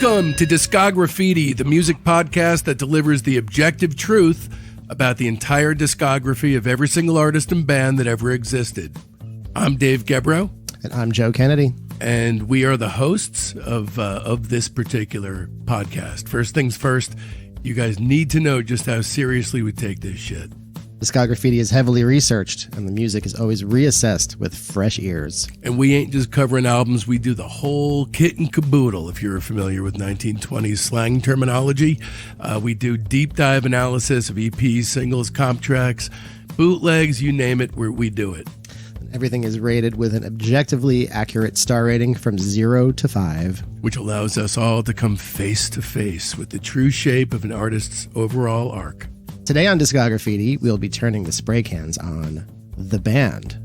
Welcome to Discograffiti, the music podcast that delivers the objective truth about the entire discography of every single artist and band that ever existed. I'm Dave Gebrow. And I'm Joe Kennedy. And we are the hosts of this particular podcast. First things first, you guys need to know just how seriously we take this shit. Discograffiti is heavily researched, and the music is always reassessed with fresh ears. And we ain't just covering albums, we do the whole kit and caboodle, if you're familiar with 1920s slang terminology. We do deep dive analysis of EPs, singles, comp tracks, bootlegs, you name it, we do it. Everything is rated with an objectively accurate star rating from 0 to 5. Which allows us all to come face to face with the true shape of an artist's overall arc. Today on Discograffiti, we'll be turning the spray cans on the band.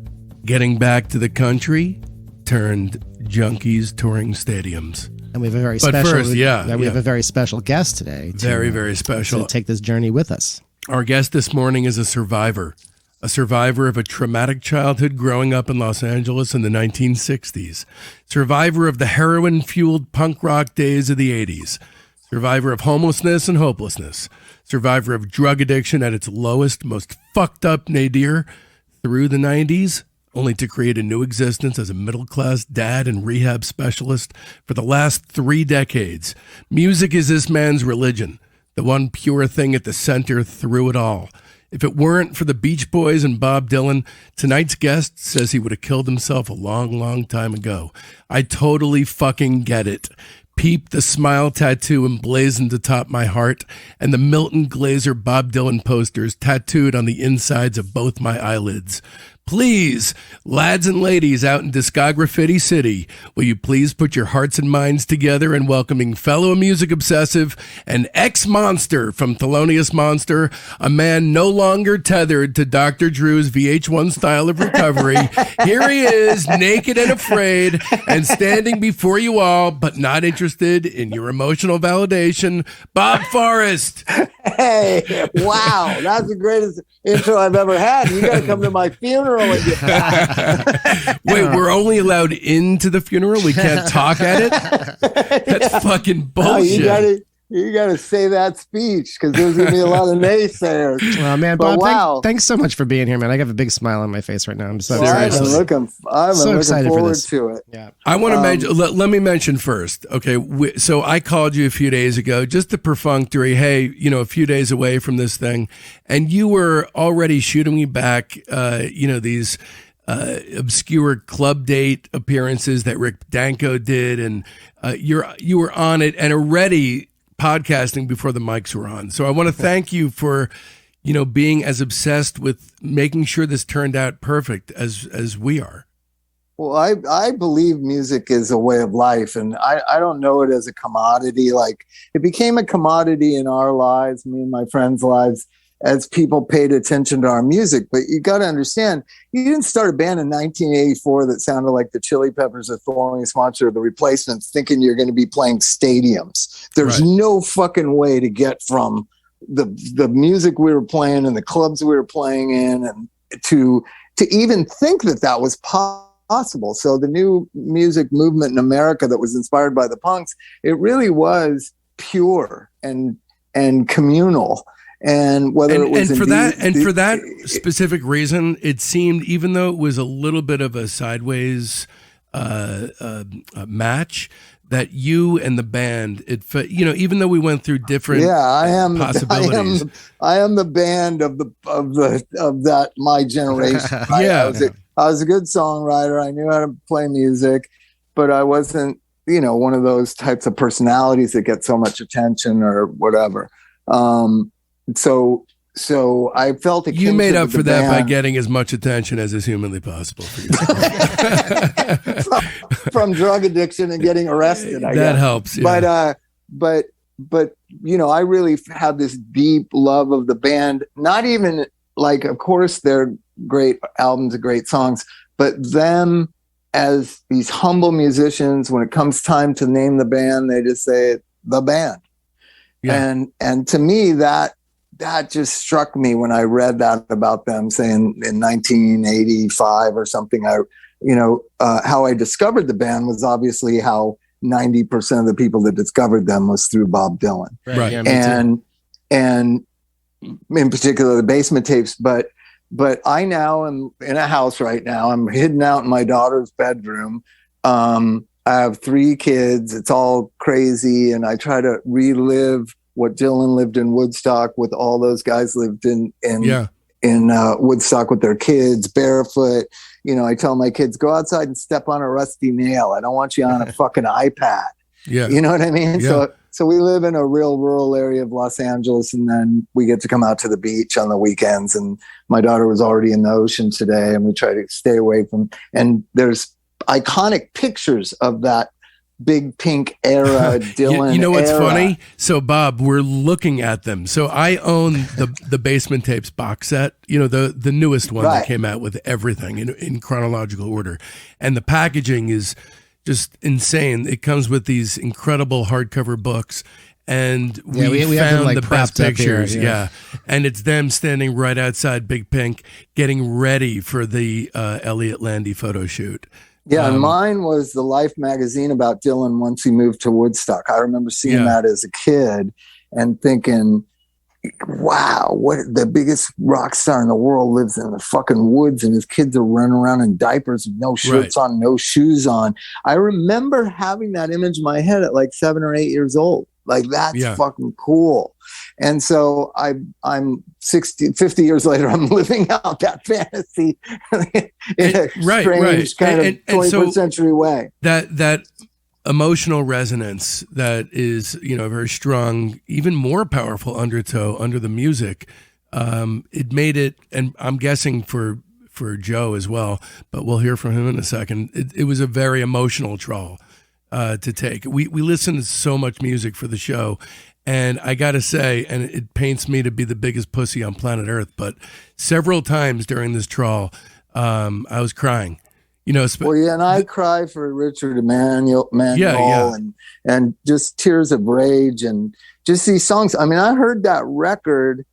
Getting back to the country turned junkies touring stadiums. And we have a very We have a very special guest today. Very special. To take this journey with us. Our guest this morning is a survivor of a traumatic childhood growing up in Los Angeles in the 1960s, survivor of the heroin-fueled punk rock days of the 80s, survivor of homelessness and hopelessness, survivor of drug addiction at its lowest, most fucked up nadir through the 90s, only to create a new existence as a middle-class dad and rehab specialist for the last 3 decades. Music is this man's religion, the one pure thing at the center through it all. If it weren't for the Beach Boys and Bob Dylan, tonight's guest says he would have killed himself a long time ago. I totally fucking get it. Peep the smile tattoo emblazoned atop my heart, and the Milton Glaser Bob Dylan posters tattooed on the insides of both my eyelids. Please, lads and ladies out in Discograffiti City, will you please put your hearts and minds together in welcoming fellow music obsessive and ex-monster from Thelonious Monster, a man no longer tethered to Dr. Drew's VH1 style of recovery. Here he is, naked and afraid, and standing before you all, but not interested in your emotional validation, Bob Forrest. Hey, wow, that's the greatest intro I've ever had. You got to come to my funeral and get back. Wait, we're only allowed into the funeral? We can't talk at it? That's fucking bullshit. No, you gotta say that speech because there's gonna be a lot of naysayers. Well, man, but Bob, wow. thanks so much for being here, man. I have a big smile on my face right now. I'm so I'm excited. looking excited forward for this. to it. Yeah. I want to mention, let me mention first, okay, so I called you a few days ago, just a perfunctory, hey, a few days away from this thing, and you were already shooting me back, these obscure club date appearances that Rick Danko did, and you were on it and already podcasting before the mics were on. So I want to thank you for, being as obsessed with making sure this turned out perfect as we are. Well, I believe music is a way of life, and I don't know it as a commodity. Like, it became a commodity in our lives, me and my friends' lives, as people paid attention to our music. But you got to understand, you didn't start a band in 1984 that sounded like the Chili Peppers or Thelonious Monster or the Replacements thinking you're going to be playing stadiums. There's no fucking way to get from the music we were playing and the clubs we were playing in and to even think that was possible. So the new music movement in America that was inspired by the punks, it really was pure and communal. And whether it was for that specific reason, it seemed, even though it was a little bit of a sideways match, that you and the band, even though we went through different possibilities. I am the band of that my generation. Right? Yeah, I was a good songwriter. I knew how to play music, but I wasn't, one of those types of personalities that get so much attention or whatever. So I felt you made up for that by getting as much attention as is humanly possible for you. from drug addiction and getting arrested. I guess. Helps. Yeah. But I really had this deep love of the band. Not even like, of course, they're great albums and great songs, but them as these humble musicians. When it comes time to name the band, they just say the band. Yeah. And to me, that just struck me when I read that about them, saying in 1985 or something. How I discovered the band was obviously how 90% of the people that discovered them was through Bob Dylan. Right. Yeah, And in particular the Basement Tapes, but I now am in a house right now. I'm hidden out in my daughter's bedroom. I have 3 kids. It's all crazy, and I try to relive what Dylan lived in Woodstock with all those guys lived in Woodstock with their kids, barefoot. You know, I tell my kids, go outside and step on a rusty nail. I don't want you on a fucking iPad. Yeah. You know what I mean? Yeah. So we live in a real rural area of Los Angeles, and then we get to come out to the beach on the weekends. And my daughter was already in the ocean today, and we try to stay away from. And there's iconic pictures of that Big Pink era, Dylan. You know what's era. funny? So Bob, we're looking at them. So I own the Basement Tapes box set. You know, the newest one that came out with everything in chronological order, and the packaging is just insane. It comes with these incredible hardcover books, and we have them, found like, the best propped up here, pictures. Yeah, and it's them standing right outside Big Pink, getting ready for the Elliot Landy photo shoot. Yeah, and mine was the Life magazine about Dylan once he moved to Woodstock. I remember seeing that as a kid and thinking, wow, what the biggest rock star in the world lives in the fucking woods, and his kids are running around in diapers with no shirts on, no shoes on. I remember having that image in my head at like 7 or 8 years old. Like, that's fucking cool. And so I'm 50 years later, I'm living out that fantasy in a strange kind of 21st century way. That emotional resonance that is, you know, very strong, even more powerful undertow under the music. It made it, and I'm guessing for Joe as well, but we'll hear from him in a second. It was a very emotional trawl to take. We listened to so much music for the show, and I got to say, and it paints me to be the biggest pussy on planet Earth, but several times during this trawl, I was crying. You know, and I cry for Richard Emanuel and just tears of rage and just these songs. I mean, I heard that record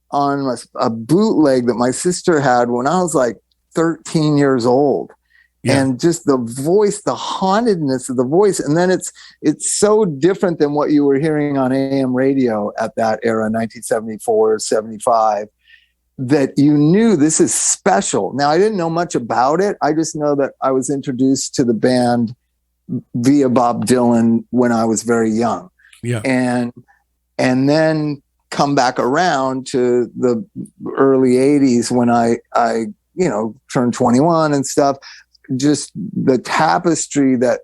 on a bootleg that my sister had when I was like 13 years old. Yeah. And just the voice, the hauntedness of the voice. And then it's so different than what you were hearing on AM radio at that era, 1974, 75. That you knew this is special. Now, I didn't know much about it. I just know that I was introduced to the band via Bob Dylan when I was very young. Yeah. And then come back around to the early 80s when I turned 21 and stuff. Just the tapestry that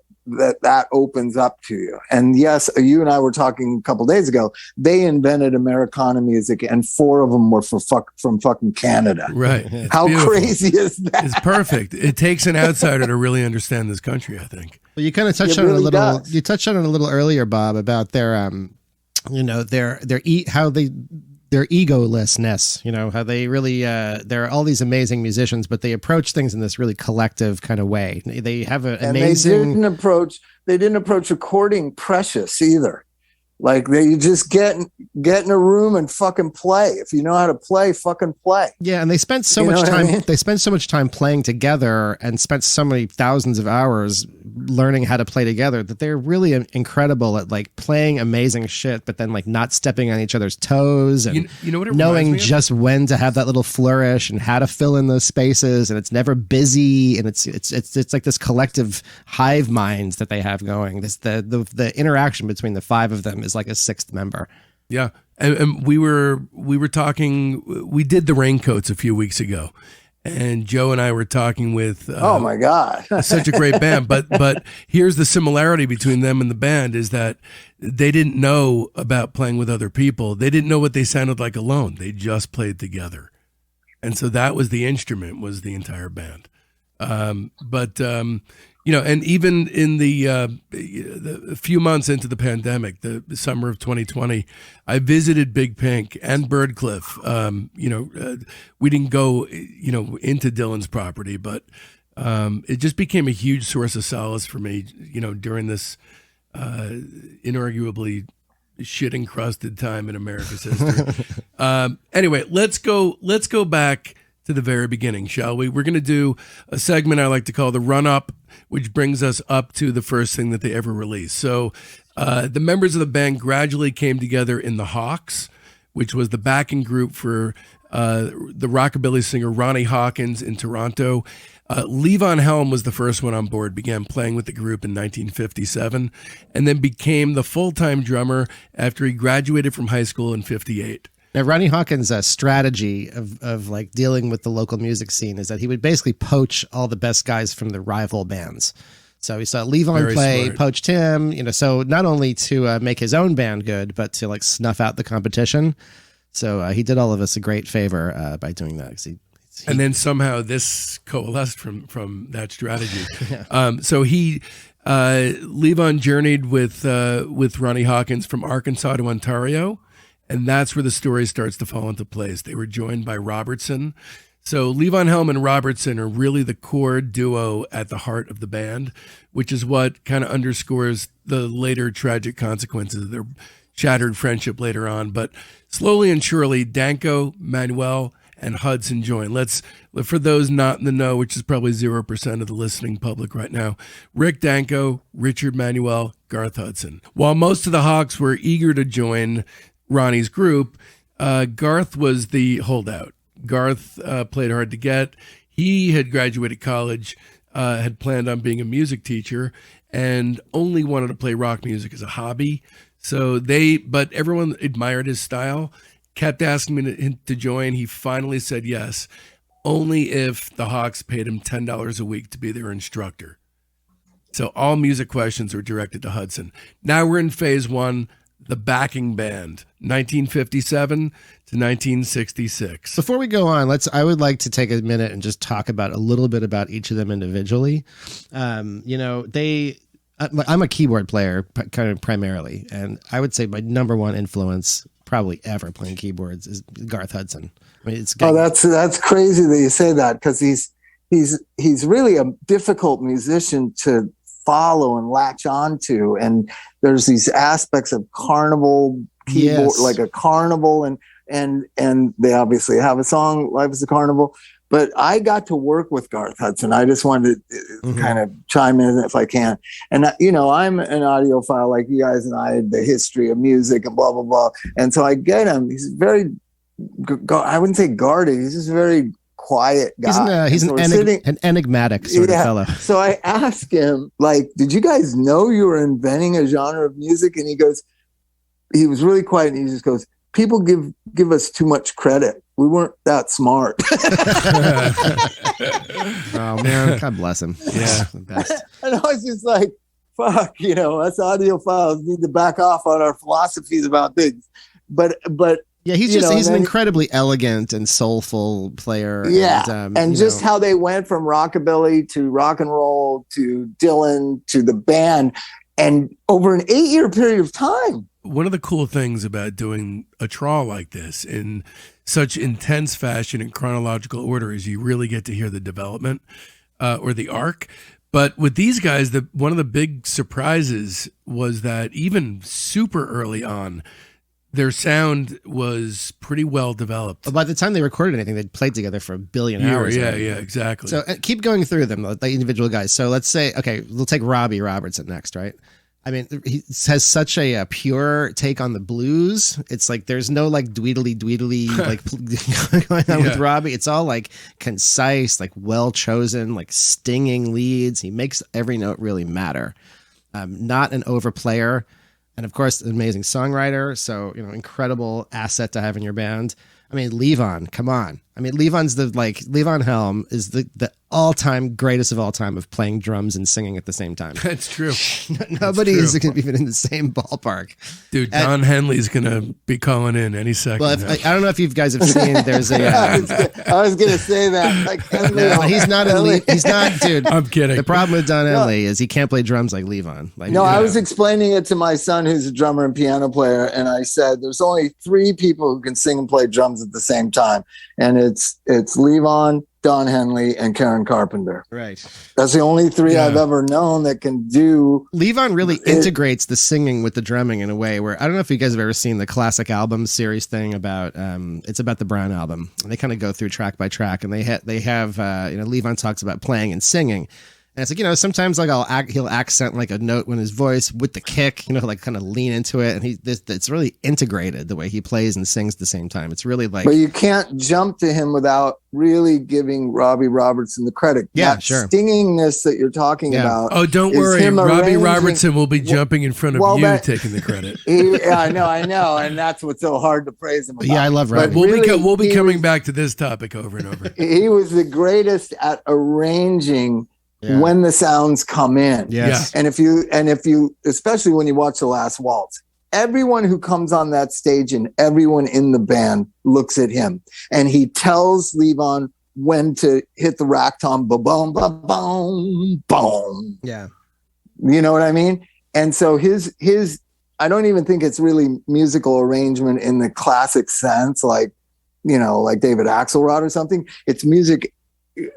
opens up to you. And yes, you and I were talking a couple days ago, they invented Americana music and 4 of them were from fucking Canada. Right. How beautiful. Crazy is that? It's perfect. It takes an outsider to really understand this country, I think. Well, you kind of touched on it a little. You touched on it a little earlier, Bob, about their their egolessness, you know, how they really, they're all these amazing musicians, but they approach things in this really collective kind of way. They have an amazing... They didn't approach recording precious either. Like, they just get in a room and fucking play. If you know how to play, fucking play. Yeah, and they spent so much time. I mean? They spent so much time playing together and spent so many thousands of hours learning how to play together that they're really incredible at like playing amazing shit, but then like not stepping on each other's toes and you know what it knowing just when to have that little flourish and how to fill in those spaces. And it's never busy, and it's like this collective hive minds that they have going. The interaction between the 5 of them is like a 6th member. Yeah. And we were talking, we did the Raincoats a few weeks ago, and Joe and I were talking with, oh my God, such a great band. But here's the similarity between them and the band is that they didn't know about playing with other people. They didn't know what they sounded like alone. They just played together. And so that was the instrument, was the entire band. You know, and even in the few months into the pandemic, the summer of 2020, I visited Big Pink and Birdcliff. We didn't go, into Dylan's property, but it just became a huge source of solace for me, during this inarguably shit-encrusted time in America's history. Anyway, let's go back to the very beginning, shall we? We're going to do a segment I like to call the run-up, which brings us up to the first thing that they ever released. So the members of the band gradually came together in the Hawks, which was the backing group for the rockabilly singer Ronnie Hawkins in Toronto. Levon Helm was the first one on board, began playing with the group in 1957, and then became the full-time drummer after he graduated from high school in 58. Now, Ronnie Hawkins' strategy of like dealing with the local music scene is that he would basically poach all the best guys from the rival bands. So we saw Levon play, poached him, so not only to make his own band good, but to like snuff out the competition. So he did all of us a great favor by doing that. And then somehow this coalesced from that strategy. Yeah. So Levon journeyed with Ronnie Hawkins from Arkansas to Ontario, and that's where the story starts to fall into place. They were joined by Robertson. So Levon Helm and Robertson are really the core duo at the heart of the band, which is what kind of underscores the later tragic consequences of their shattered friendship later on. But slowly and surely, Danko, Manuel, and Hudson join. For those not in the know, which is probably 0% of the listening public right now, Rick Danko, Richard Manuel, Garth Hudson. While most of the Hawks were eager to join Ronnie's group, Garth was the holdout. Garth played hard to get. He had graduated college, had planned on being a music teacher, and only wanted to play rock music as a hobby. But everyone admired his style, kept asking him to join. He finally said yes, only if the Hawks paid him $10 a week to be their instructor. So all music questions were directed to Hudson. Now we're in phase one, the backing band, 1957 to 1966. Before we go on, I would like to take a minute and just talk about a little bit about each of them individually. I'm a keyboard player kind of primarily, and I would say my number one influence probably ever playing keyboards is Garth Hudson. I mean, that's crazy that you say that, because he's really a difficult musician to follow and latch onto, and there's these aspects of carnival keyboard, yes, like a carnival, and they obviously have a song, Life is a Carnival. But I got to work with Garth Hudson. I just wanted to kind of chime in if I can. And, I'm an audiophile like you guys, and I had the history of music and blah, blah, blah. And so I get him. He's very, I wouldn't say guarded. He's just a very quiet guy. He's an enigmatic sort of fellow. So I asked him, did you guys know you were inventing a genre of music? And he was really quiet, and he just goes, people give us too much credit. We weren't that smart. Oh man, God bless him. Yeah, the best. And I was just like, "Fuck, us audiophiles need to back off on our philosophies about things." But yeah, he's an incredibly elegant and soulful player. Yeah, and just how they went from rockabilly to rock and roll to Dylan to the band, and over an 8-year period of time. One of the cool things about doing a trawl like this in such intense fashion in chronological order is you really get to hear the development or the arc. But with these guys, one of the big surprises was that even super early on, their sound was pretty well developed. By the time they recorded anything, they'd played together for a billion hours. Yeah, exactly. So keep going through them, the individual guys. So let's say, okay, we'll take Robbie Robertson next, right? I mean, he has such a pure take on the blues. It's like there's no dweedly going on with Robbie. It's all concise, well chosen, stinging leads. He makes every note really matter. Not an overplayer, and of course, an amazing songwriter. So incredible asset to have in your band. I mean, Levon, come on. I mean, Levon Helm is the all-time greatest of all time of playing drums and singing at the same time. That's true. Nobody is even in the same ballpark. Dude, Don Henley's going to be calling in any second. Well, I don't know if you guys have seen, there's a... I was going to say that. Henley, no, he's not, dude. I'm kidding. The problem with Don Henley is he can't play drums like Levon. I was explaining it to my son, who's a drummer and piano player, and I said, there's only 3 people who can sing and play drums at the same time, and it's Levon, Don Henley, and Karen Carpenter. Right. That's the only three I've ever known that can do. Levon really integrates the singing with the drumming in a way where, I don't know if you guys have ever seen the classic album series thing about, it's about the Brown album. And they kind of go through track by track, and they have, Levon talks about playing and singing. And it's like, sometimes like he'll accent like a note in his voice with the kick, like kind of lean into it. And it's really integrated the way he plays and sings at the same time. It's really like, but you can't jump to him without really giving Robbie Robertson the credit. Yeah, that sure. stingingness that you're talking about. Oh, don't worry. Robbie Robertson will be jumping in front of you taking the credit. I know. And that's what's so hard to praise him about. Yeah, I love Robbie. We'll be coming back to this topic over and over. He was the greatest at arranging when the sounds come in. Yes. And if you, especially when you watch The Last Waltz, everyone who comes on that stage and everyone in the band looks at him, and he tells Levon when to hit the rack tom, ba-boom, ba-boom, boom. Yeah. You know what I mean? And so his, I don't even think it's really musical arrangement in the classic sense, like David Axelrod or something. It's music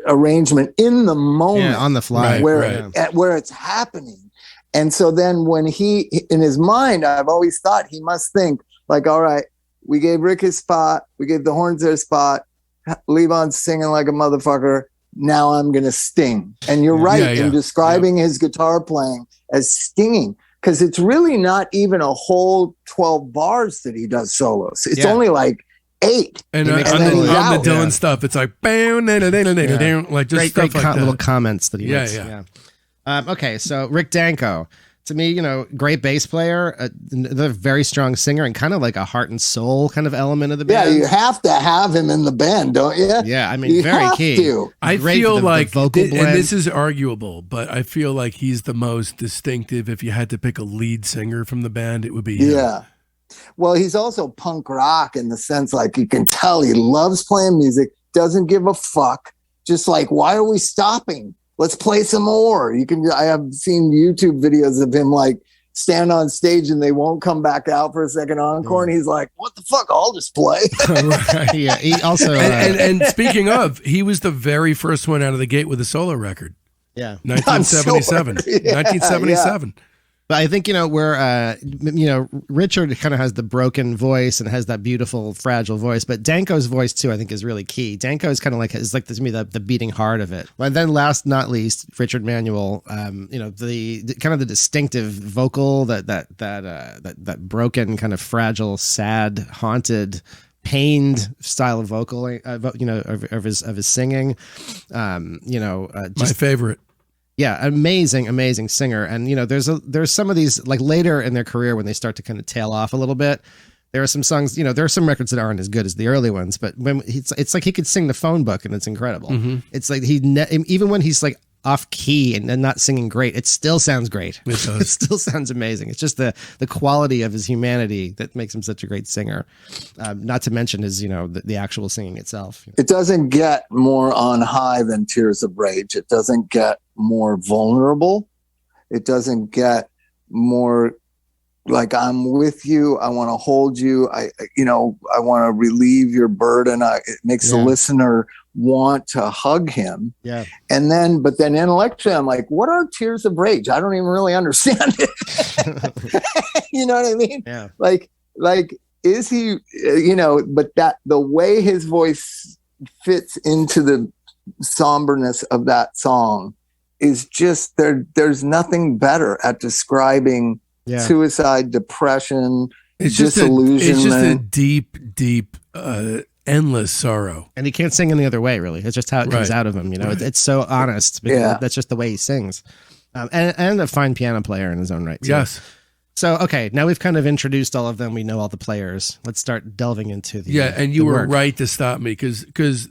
arrangement in the moment, on the fly, where it's happening. And so then when he, in his mind, I've always thought he must think like, all right, we gave Rick his spot, we gave the horns their spot, Levon's singing like a motherfucker, now I'm gonna sting. And you're right in describing his guitar playing as stinging, because it's really not even a whole 12 bars that he does solos. It's only like 8. And on the Dylan stuff, it's like like just great stuff like little comments that he makes. Yeah. Okay, so Rick Danko, to me, great bass player, the very strong singer, and kind of like a heart and soul kind of element of the band. Yeah, you have to have him in the band, don't you? Yeah, I mean, you very have key. To. I Great feel for like, the vocal and blend. this is arguable, but I feel like he's the most distinctive. If you had to pick a lead singer from the band, it would be him. Yeah. Well, he's also punk rock in the sense, like, you can tell he loves playing music, doesn't give a fuck. Just like, why are we stopping? Let's play some more. I have seen YouTube videos of him like stand on stage and they won't come back out for a second encore. And he's like, what the fuck? I'll just play. Yeah. He also, and speaking of, he was the very first one out of the gate with a solo record. Yeah. 1977. Sure. Yeah, 1977. Yeah. But I think, Richard kind of has the broken voice and has that beautiful, fragile voice. But Danko's voice, too, I think is really key. Danko is kind of like, to me, the beating heart of it. And then last, not least, Richard Manuel, the kind of the distinctive vocal, that broken, kind of fragile, sad, haunted, pained style of vocal, of his singing. My favorite. Yeah, amazing singer. And there's some of these, like, later in their career when they start to kind of tail off a little bit. There are some songs, there are some records that aren't as good as the early ones, but when it's like he could sing the phone book and it's incredible. Mm-hmm. It's like even when he's like off key and not singing great, it still sounds great. It does. It still sounds amazing. It's just the quality of his humanity that makes him such a great singer. Not to mention his, the actual singing itself. It doesn't get more on high than Tears of Rage. It doesn't get more vulnerable. It doesn't get more like, I'm with you. I want to hold you. I want to relieve your burden. It makes the listener want to hug him. Yeah. But then intellectually, I'm like, what are Tears of Rage? I don't even really understand it. You know what I mean? Yeah. Like, is he, but that the way his voice fits into the somberness of that song is just there's nothing better at describing suicide, depression, disillusionment. It's just a deep, endless sorrow. And he can't sing any other way, really. It's just how it comes out of him. It's so honest. Because that's just the way he sings. And a fine piano player in his own right, too. Yes. So, okay, now we've kind of introduced all of them. We know all the players. Let's start delving into the and you were work. right to stop me because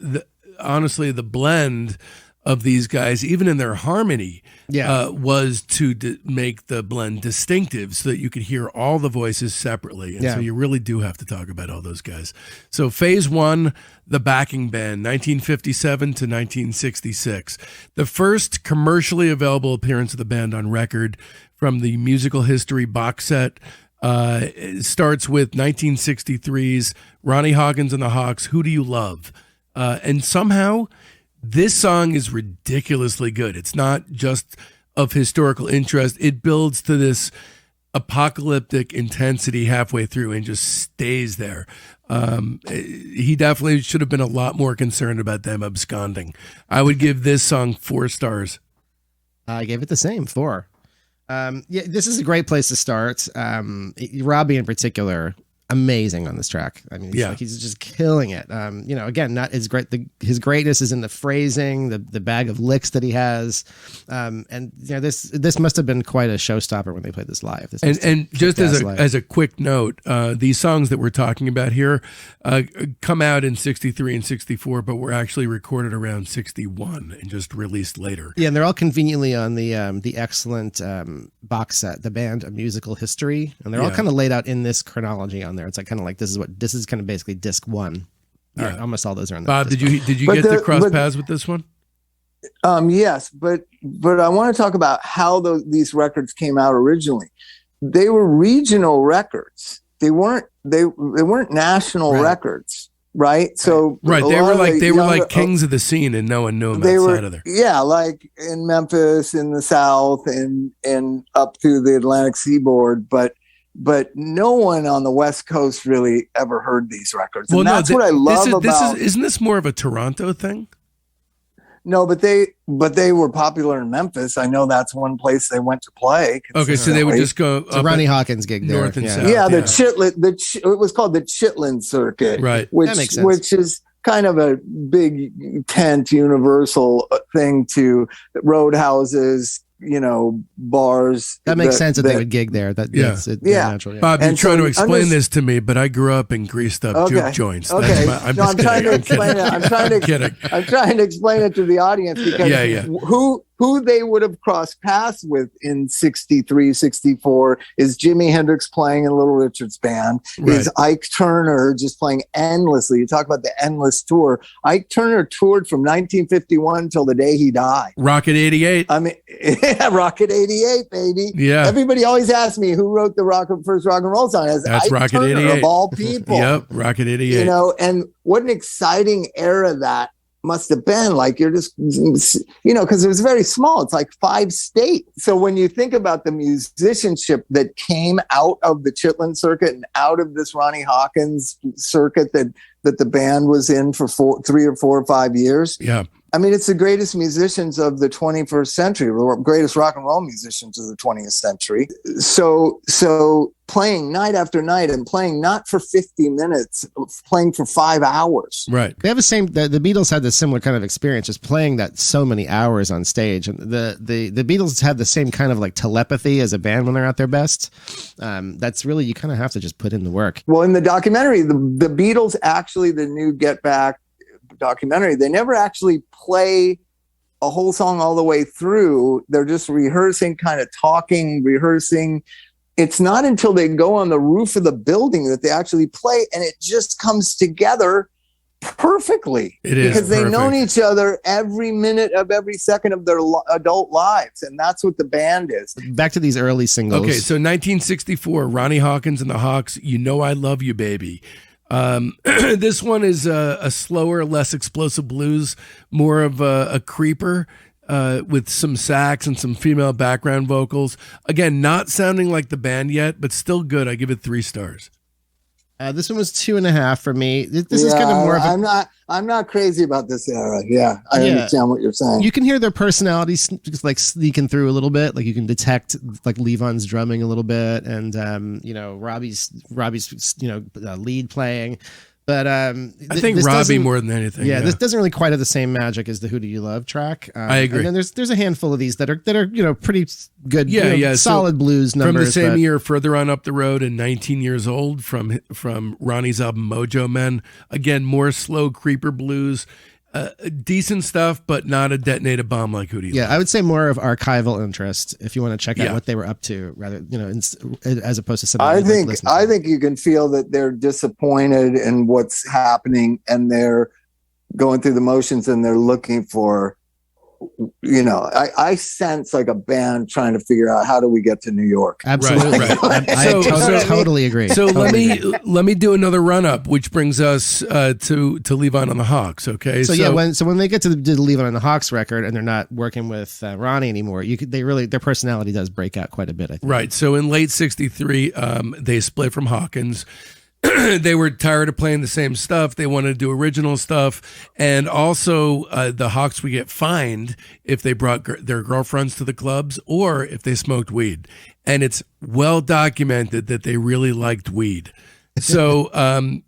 honestly, the blend of these guys, even in their harmony, was to make the blend distinctive so that you could hear all the voices separately. And so you really do have to talk about all those guys. So phase one, the backing band, 1957 to 1966. The first commercially available appearance of the band on record from the musical history box set It starts with 1963's Ronnie Hawkins and the Hawks, Who Do You Love? And somehow this song is ridiculously good. It's not just of historical interest. It builds to this apocalyptic intensity halfway through and just stays there. He definitely should have been a lot more concerned about them absconding. I would give this song 4 stars. I gave it the same, 4. This is a great place to start. Robbie in particular, amazing on this track. I mean, he's just killing it. Again, not as great. His greatness is in the phrasing, the bag of licks that he has. This must have been quite a showstopper when they played this live. And just as a quick note, these songs that we're talking about here come out in 63 and 64, but were actually recorded around 61 and just released later. Yeah, and they're all conveniently on the excellent box set, The Band: A Musical History, and they're all kind of laid out in this chronology on there. It's like kind of like this is kind of basically disc 1. All right, almost all those are on there. Bob, did you get to cross paths with this one? Yes, but I want to talk about how these records came out originally. They were regional records. They weren't national records, right? So they were like kings of the scene, and no one knew them outside of there. Yeah, like in Memphis, in the South, and up through the Atlantic seaboard, but no one on the West Coast really ever heard these records. And that's what I love about. Isn't this more of a Toronto thing? No, but they were popular in Memphis. I know that's one place they went to play. Okay, so they would just go up Ronnie Hawkins gig there. North and South. Yeah, it was called the Chitlin Circuit, right? That makes sense. Which is kind of a big tent universal thing to roadhouses, bars. That makes sense that they would gig there. Natural, Bob, you're trying to explain this to me, but I grew up in greased up juke joints. Okay. I'm trying to explain it. I'm trying to explain it to the audience because who they would have crossed paths with in 63, 64 is Jimi Hendrix playing in Little Richard's band, is Ike Turner just playing endlessly. You talk about the endless tour. Ike Turner toured from 1951 until the day he died. Rocket 88. I mean, Rocket 88, baby. Yeah. Everybody always asks me who wrote the first rock and roll song. That's Ike Rocket Turner, 88. of all people. Yep, Rocket 88. And what an exciting era that must have been. Like, you're just, because it was very small. It's like 5 states. So when you think about the musicianship that came out of the Chitlin circuit and out of this Ronnie Hawkins circuit that the band was in for 3 or 4 or 5 years. Yeah. I mean, it's the greatest musicians of the 21st century, or greatest rock and roll musicians of the 20th century. So playing night after night and playing not for 50 minutes, playing for 5 hours. Right. They have the Beatles had this similar kind of experience, just playing that so many hours on stage. And the Beatles have the same kind of like telepathy as a band when they're at their best. That's really, you kind of have to just put in the work. Well, in the documentary, the Beatles, actually, the new Get Back documentary, they never actually play a whole song all the way through. They're just rehearsing, kind of talking, rehearsing. It's not until they go on the roof of the building that they actually play, and it just comes together perfectly. It is because they've known each other every minute of every second of their adult lives, and that's what the band is. Back to these early singles. Okay, so 1964, Ronnie Hawkins and the Hawks, You Know I Love You, Baby. This one is a slower, less explosive blues, more of a creeper with some sax and some female background vocals. Again, not sounding like the band yet, but still good. I give it 3 stars. This one was 2.5 for me. This is kind of more of I'm not crazy about this era. Yeah, I understand what you're saying. You can hear their personalities just like sneaking through a little bit. Like you can detect like Levon's drumming a little bit, and Robbie's lead playing. But I think Robbie more than anything. Yeah, this doesn't really quite have the same magic as the "Who Do You Love" track. I agree. And then there's a handful of these that are pretty good. Solid so blues numbers. From the same year, Further On Up the Road and 19 Years Old from Ronnie's album Mojo Men. Again, more slow creeper blues. Decent stuff, but not a detonated bomb like Who Do You Love? I would say more of archival interest if you want to check out what they were up to, rather as opposed to something. I think you can feel that they're disappointed in what's happening, and they're going through the motions, and they're looking for you know, I sense like a band trying to figure out how do we get to New York. Absolutely. Right. I totally agree. So totally let me do another run up, which brings us to Levon on the Hawks. Okay. So when they get to the Levon on the Hawks record and they're not working with Ronnie anymore, their personality does break out quite a bit, I think. Right. So in late '63, they split from Hawkins. They were tired of playing the same stuff. They wanted to do original stuff. And also, the Hawks would get fined if they brought their girlfriends to the clubs or if they smoked weed. And it's well documented that they really liked weed. So,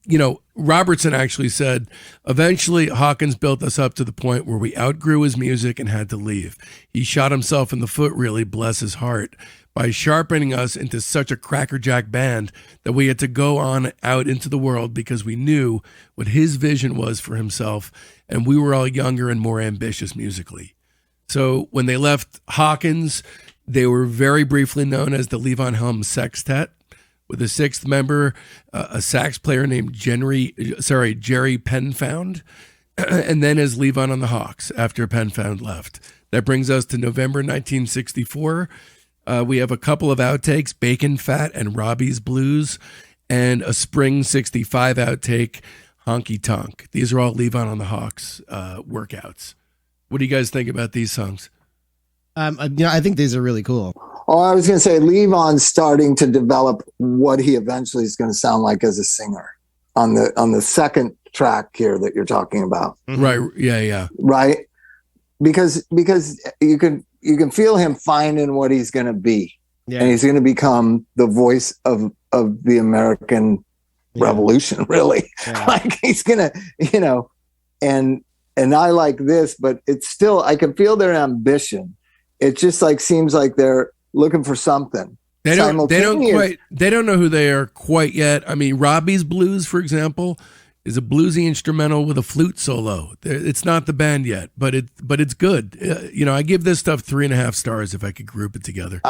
you know, Robertson actually said, eventually Hawkins built us up to the point where we outgrew his music and had to leave. He shot himself in the foot, really, bless his heart, by sharpening us into such a crackerjack band that we had to go on out into the world because we knew what his vision was for himself, and we were all younger and more ambitious musically. So when they left Hawkins, they were very briefly known as the Levon Helms Sextet, with a sixth member, a sax player named Jerry Penfound, and then as Levon on the Hawks after Penfound left. That brings us to November 1964. We have a couple of outtakes, Bacon Fat and Robbie's Blues, and a Spring 65 outtake, Honky Tonk. These are all Levon on the Hawks workouts. What do you guys think about these songs? I think these are really cool. Oh, I was going to say Levon's starting to develop what he eventually is going to sound like as a singer on the second track here that you're talking about. Mm-hmm. Right. Yeah. Right. Because you can feel him finding what he's going to be, and he's going to become the voice of the American Revolution. Really, like he's going to, you know, and I like this, but it's still, I can feel their ambition. It just like seems like they're looking for something. They don't know who they are quite yet. I mean, Robbie's Blues, for example, is a bluesy instrumental with a flute solo. It's not the band yet, but it's good. You know, I give this stuff 3.5 stars if I could group it together.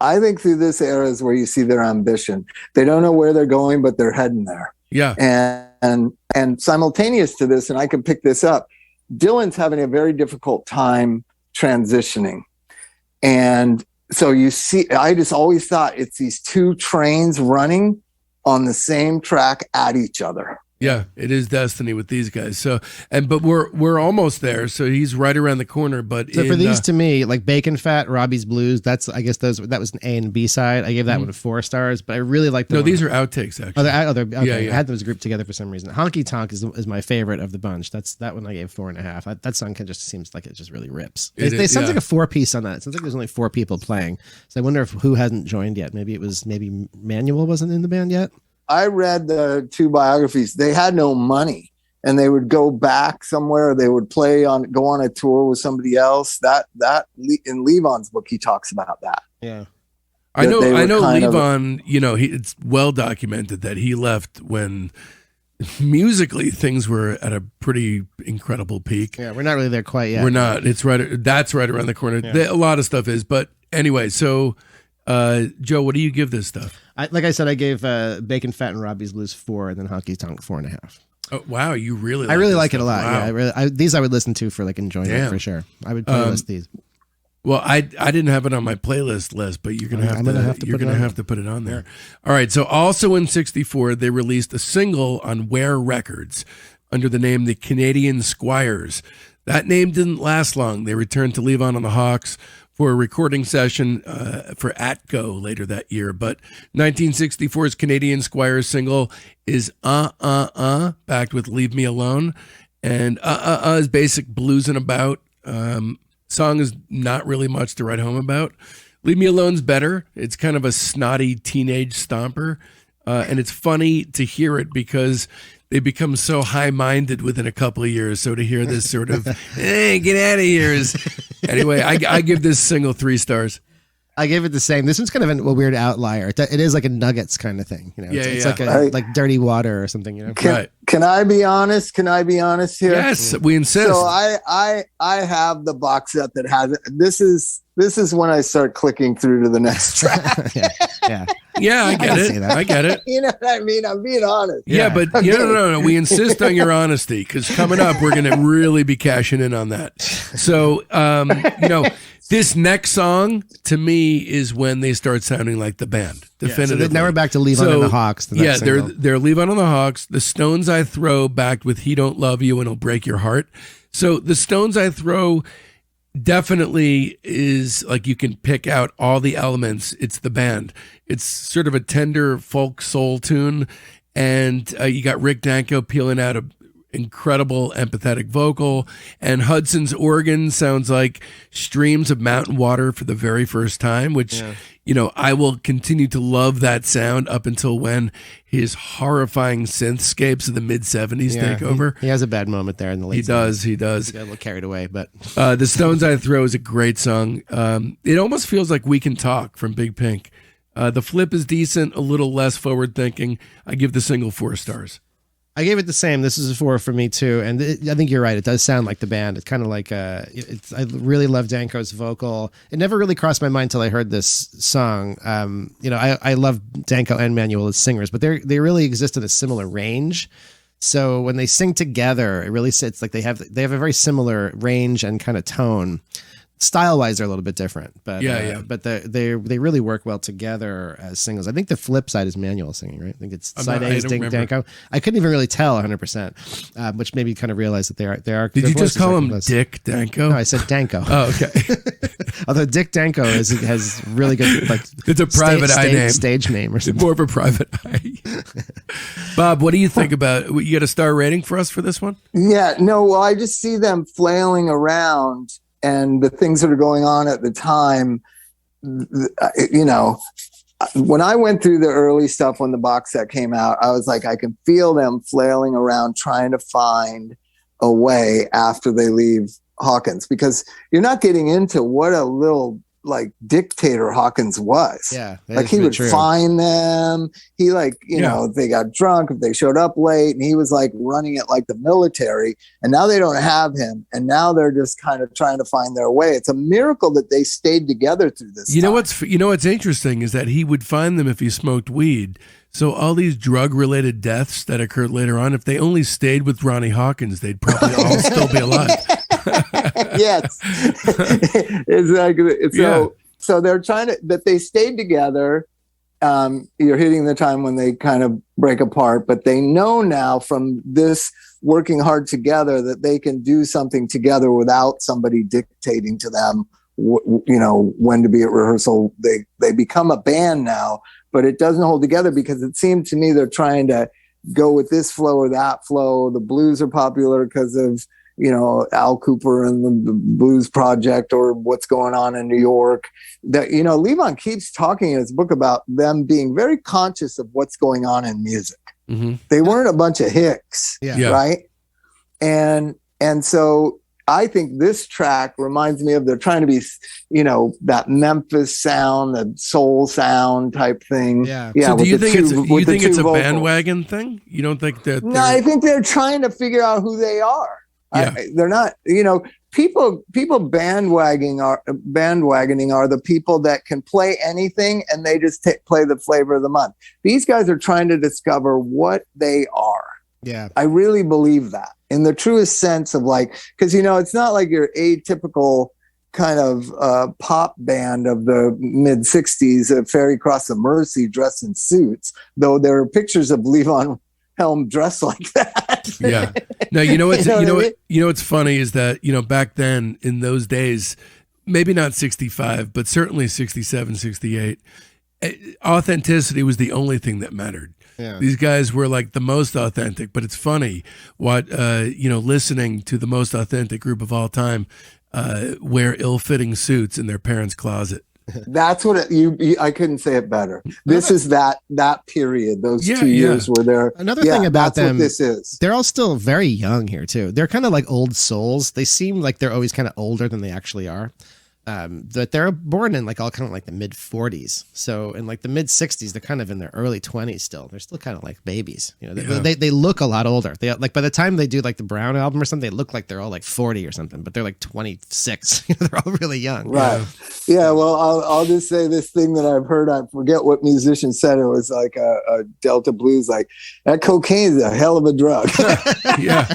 I think through this era is where you see their ambition. They don't know where they're going, but they're heading there. Yeah. And simultaneous to this, and I can pick this up, Dylan's having a very difficult time transitioning. And so you see, I just always thought it's these two trains running on the same track at each other. Yeah, it is destiny with these guys. So, but we're almost there. So he's right around the corner. But so for these, to me, like Bacon Fat, Robbie's Blues, that was an A and B side. I gave that one 4 stars. But I really like the. No, these are outtakes actually. Okay. I had those grouped together for some reason. Honky Tonk is my favorite of the bunch. That one I gave 4.5. That song just seems like it just really rips. It sounds like a 4-piece on that. It sounds like there's only 4 people playing. So I wonder who hasn't joined yet. Maybe Manuel wasn't in the band yet. I read the 2 biographies. They had no money, and they would go back somewhere. They would go on a tour with somebody else. That in Levon's book, he talks about that. Yeah, I know Levon. You know, it's well documented that he left when musically things were at a pretty incredible peak. Yeah, we're not really there quite yet. We're not. That's right around the corner. Yeah. A lot of stuff is, but anyway, so. Joe, what do you give this stuff? Like I said, I gave Bacon Fat and Robbie's Blues 4, and then Honky Tonk 4.5. Oh wow, you really? I really like it a lot. Wow. Yeah, these I would listen to for like enjoyment for sure. I would playlist these. Well, I didn't have it on my playlist list, but you're gonna have to put it on there. Yeah. All right. So also in '64, they released a single on Ware Records under the name The Canadian Squires. That name didn't last long. They returned to Levon on the Hawks for a recording session for Atco later that year. But 1964's Canadian Squires single is backed with Leave Me Alone. And is basic bluesing about. Song is not really much to write home about. Leave Me Alone's better. It's kind of a snotty teenage stomper. And it's funny to hear it because they become so high-minded within a couple of years. So to hear this sort of, hey, get out of here is... Anyway, I give this single 3 stars. I gave it the same. This one's kind of a weird outlier. It is like a Nuggets kind of thing. You know, it's like like Dirty Water or something. You know, Can I be honest? Can I be honest here? Yes, we insist. So I have the box set that has it. This is when I start clicking through to the next track. Yeah. Yeah, I get can it. see that. I get it. You know what I mean? I'm being honest. Yeah, but no. We insist on your honesty because coming up, we're going to really be cashing in on that. So, this next song to me is when they start sounding like the band. Definitively. So now we're back to Levon and the Hawks. They're Levon and the Hawks. The Stones I Throw backed with He Don't Love You and It'll Break Your Heart. So the Stones I Throw definitely is like you can pick out all the elements. It's the band. It's sort of a tender folk soul tune. And you got Rick Danko peeling out a incredible empathetic vocal, and Hudson's organ sounds like streams of mountain water for the very first time, which I will continue to love that sound up until when his horrifying synthscapes of the mid-70s take over. He has a bad moment there in the late He does. He got a little carried away, but The Stones I Throw is a great song. It almost feels like We Can Talk from Big Pink. The flip is decent, a little less forward thinking. I give the single 4 stars. I gave it the same. This is a 4 for me too, and I think you're right. It does sound like the band. It's kind of like I really love Danko's vocal. It never really crossed my mind until I heard this song. I love Danko and Manuel as singers, but they really exist in a similar range. So when they sing together, it really sits like they have a very similar range and kind of tone. Style-wise, they're a little bit different, but but they really work well together as singles. I think the flip side is Manuel singing, right? I think it's side A is Danko. I couldn't even really tell 100%, which made me kind of realize that they are. Did you just call him Dick Danko? No, I said Danko. Oh, okay. Although Dick Danko has really good it's a private name, stage name or something. More of a private eye. Bob, what do you think about? You got a star rating for us for this one? Yeah, no. Well, I just see them flailing around. And the things that are going on at the time, when I went through the early stuff when the box set came out, I was like, I can feel them flailing around trying to find a way after they leave Hawkins, because you're not getting into what a little like dictator Hawkins was. Yeah. Like he would find them. He they got drunk if they showed up late, and he was like running it like the military. And now they don't have him. And now they're just kind of trying to find their way. It's a miracle that they stayed together through this. You know what's interesting is that he would find them if he smoked weed. So all these drug-related deaths that occurred later on, if they only stayed with Ronnie Hawkins, they'd probably all still be alive. Yes, exactly. So they're trying to, that they stayed together. You're hitting the time when they kind of break apart, but they know now from this working hard together that they can do something together without somebody dictating to them, when to be at rehearsal. They become a band now, but it doesn't hold together because it seemed to me they're trying to go with this flow or that flow. The blues are popular because of Al Cooper and the Blues Project, or what's going on in New York. That Levon keeps talking in his book about them being very conscious of what's going on in music. Mm-hmm. They weren't a bunch of hicks, right? And so I think this track reminds me of, they're trying to be, that Memphis sound, that soul sound type thing. Yeah. So do you think it's a bandwagon thing? You don't think that? No, I think they're trying to figure out who they are. Yeah. They're not, people bandwagoning are the people that can play anything and they just play the flavor of the month. These guys are trying to discover what they are. Yeah. I really believe that in the truest sense of because, it's not like your atypical kind of pop band of the mid 60s, Ferry Cross the Mercy dressed in suits, though there are pictures of Levon Helm dressed like that. Yeah. No, what's funny is that, back then in those days, maybe not 65, but certainly 67, 68, authenticity was the only thing that mattered. Yeah. These guys were like the most authentic, but it's funny what, listening to the most authentic group of all time, wear ill-fitting suits in their parents' closet. That's what I couldn't say it better. This is that period, those 2 years where they're another thing about them. What this is, they're all still very young here too. They're kind of like old souls. They seem like they're always kind of older than they actually are. That they're born in like all kind of like the mid 40s. So in like the mid 60s, they're kind of in their early 20s still. They're still kind of like babies. You know, they look a lot older. They like by the time they do like the Brown album or something, they look like they're all like 40 or something, but they're like 26. You know, they're all really young. Right. Yeah. Well, I'll just say this thing that I've heard. I forget what musician said it. Was like a Delta blues, like that cocaine is a hell of a drug. Yeah.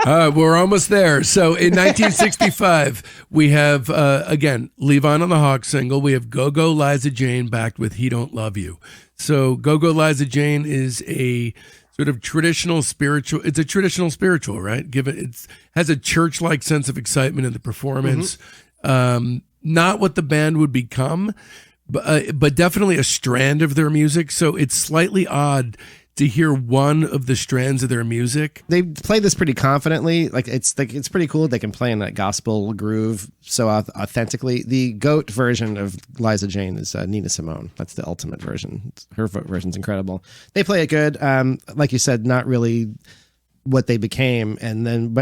We're almost there. So in 1965, we have, again, Levon on the Hawk single. We have Go-Go Liza Jane backed with He Don't Love You. So Go-Go Liza Jane is a sort of traditional spiritual. It's a traditional spiritual, right? It has a church-like sense of excitement in the performance. Not what the band would become, but definitely a strand of their music. So it's slightly odd to hear one of the strands of their music. They play this pretty confidently. It's pretty cool. They can play in that gospel groove so authentically. The GOAT version of Liza Jane is Nina Simone. That's the ultimate version. Her version's incredible. They play it good. Like you said, not really what they became. And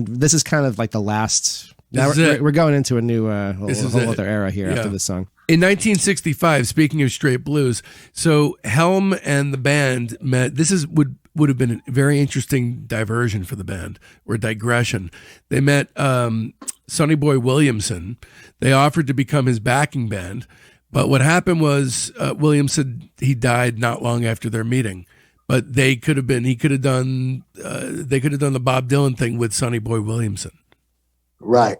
this is kind of like the last. Now we're going into a new whole other era here after this song. In 1965, speaking of straight blues, so Helm and the band met. This would have been a very interesting diversion for the band, or digression. They met Sonny Boy Williamson. They offered to become his backing band, but what happened was Williamson, he died not long after their meeting. But they could have done the Bob Dylan thing with Sonny Boy Williamson. Right.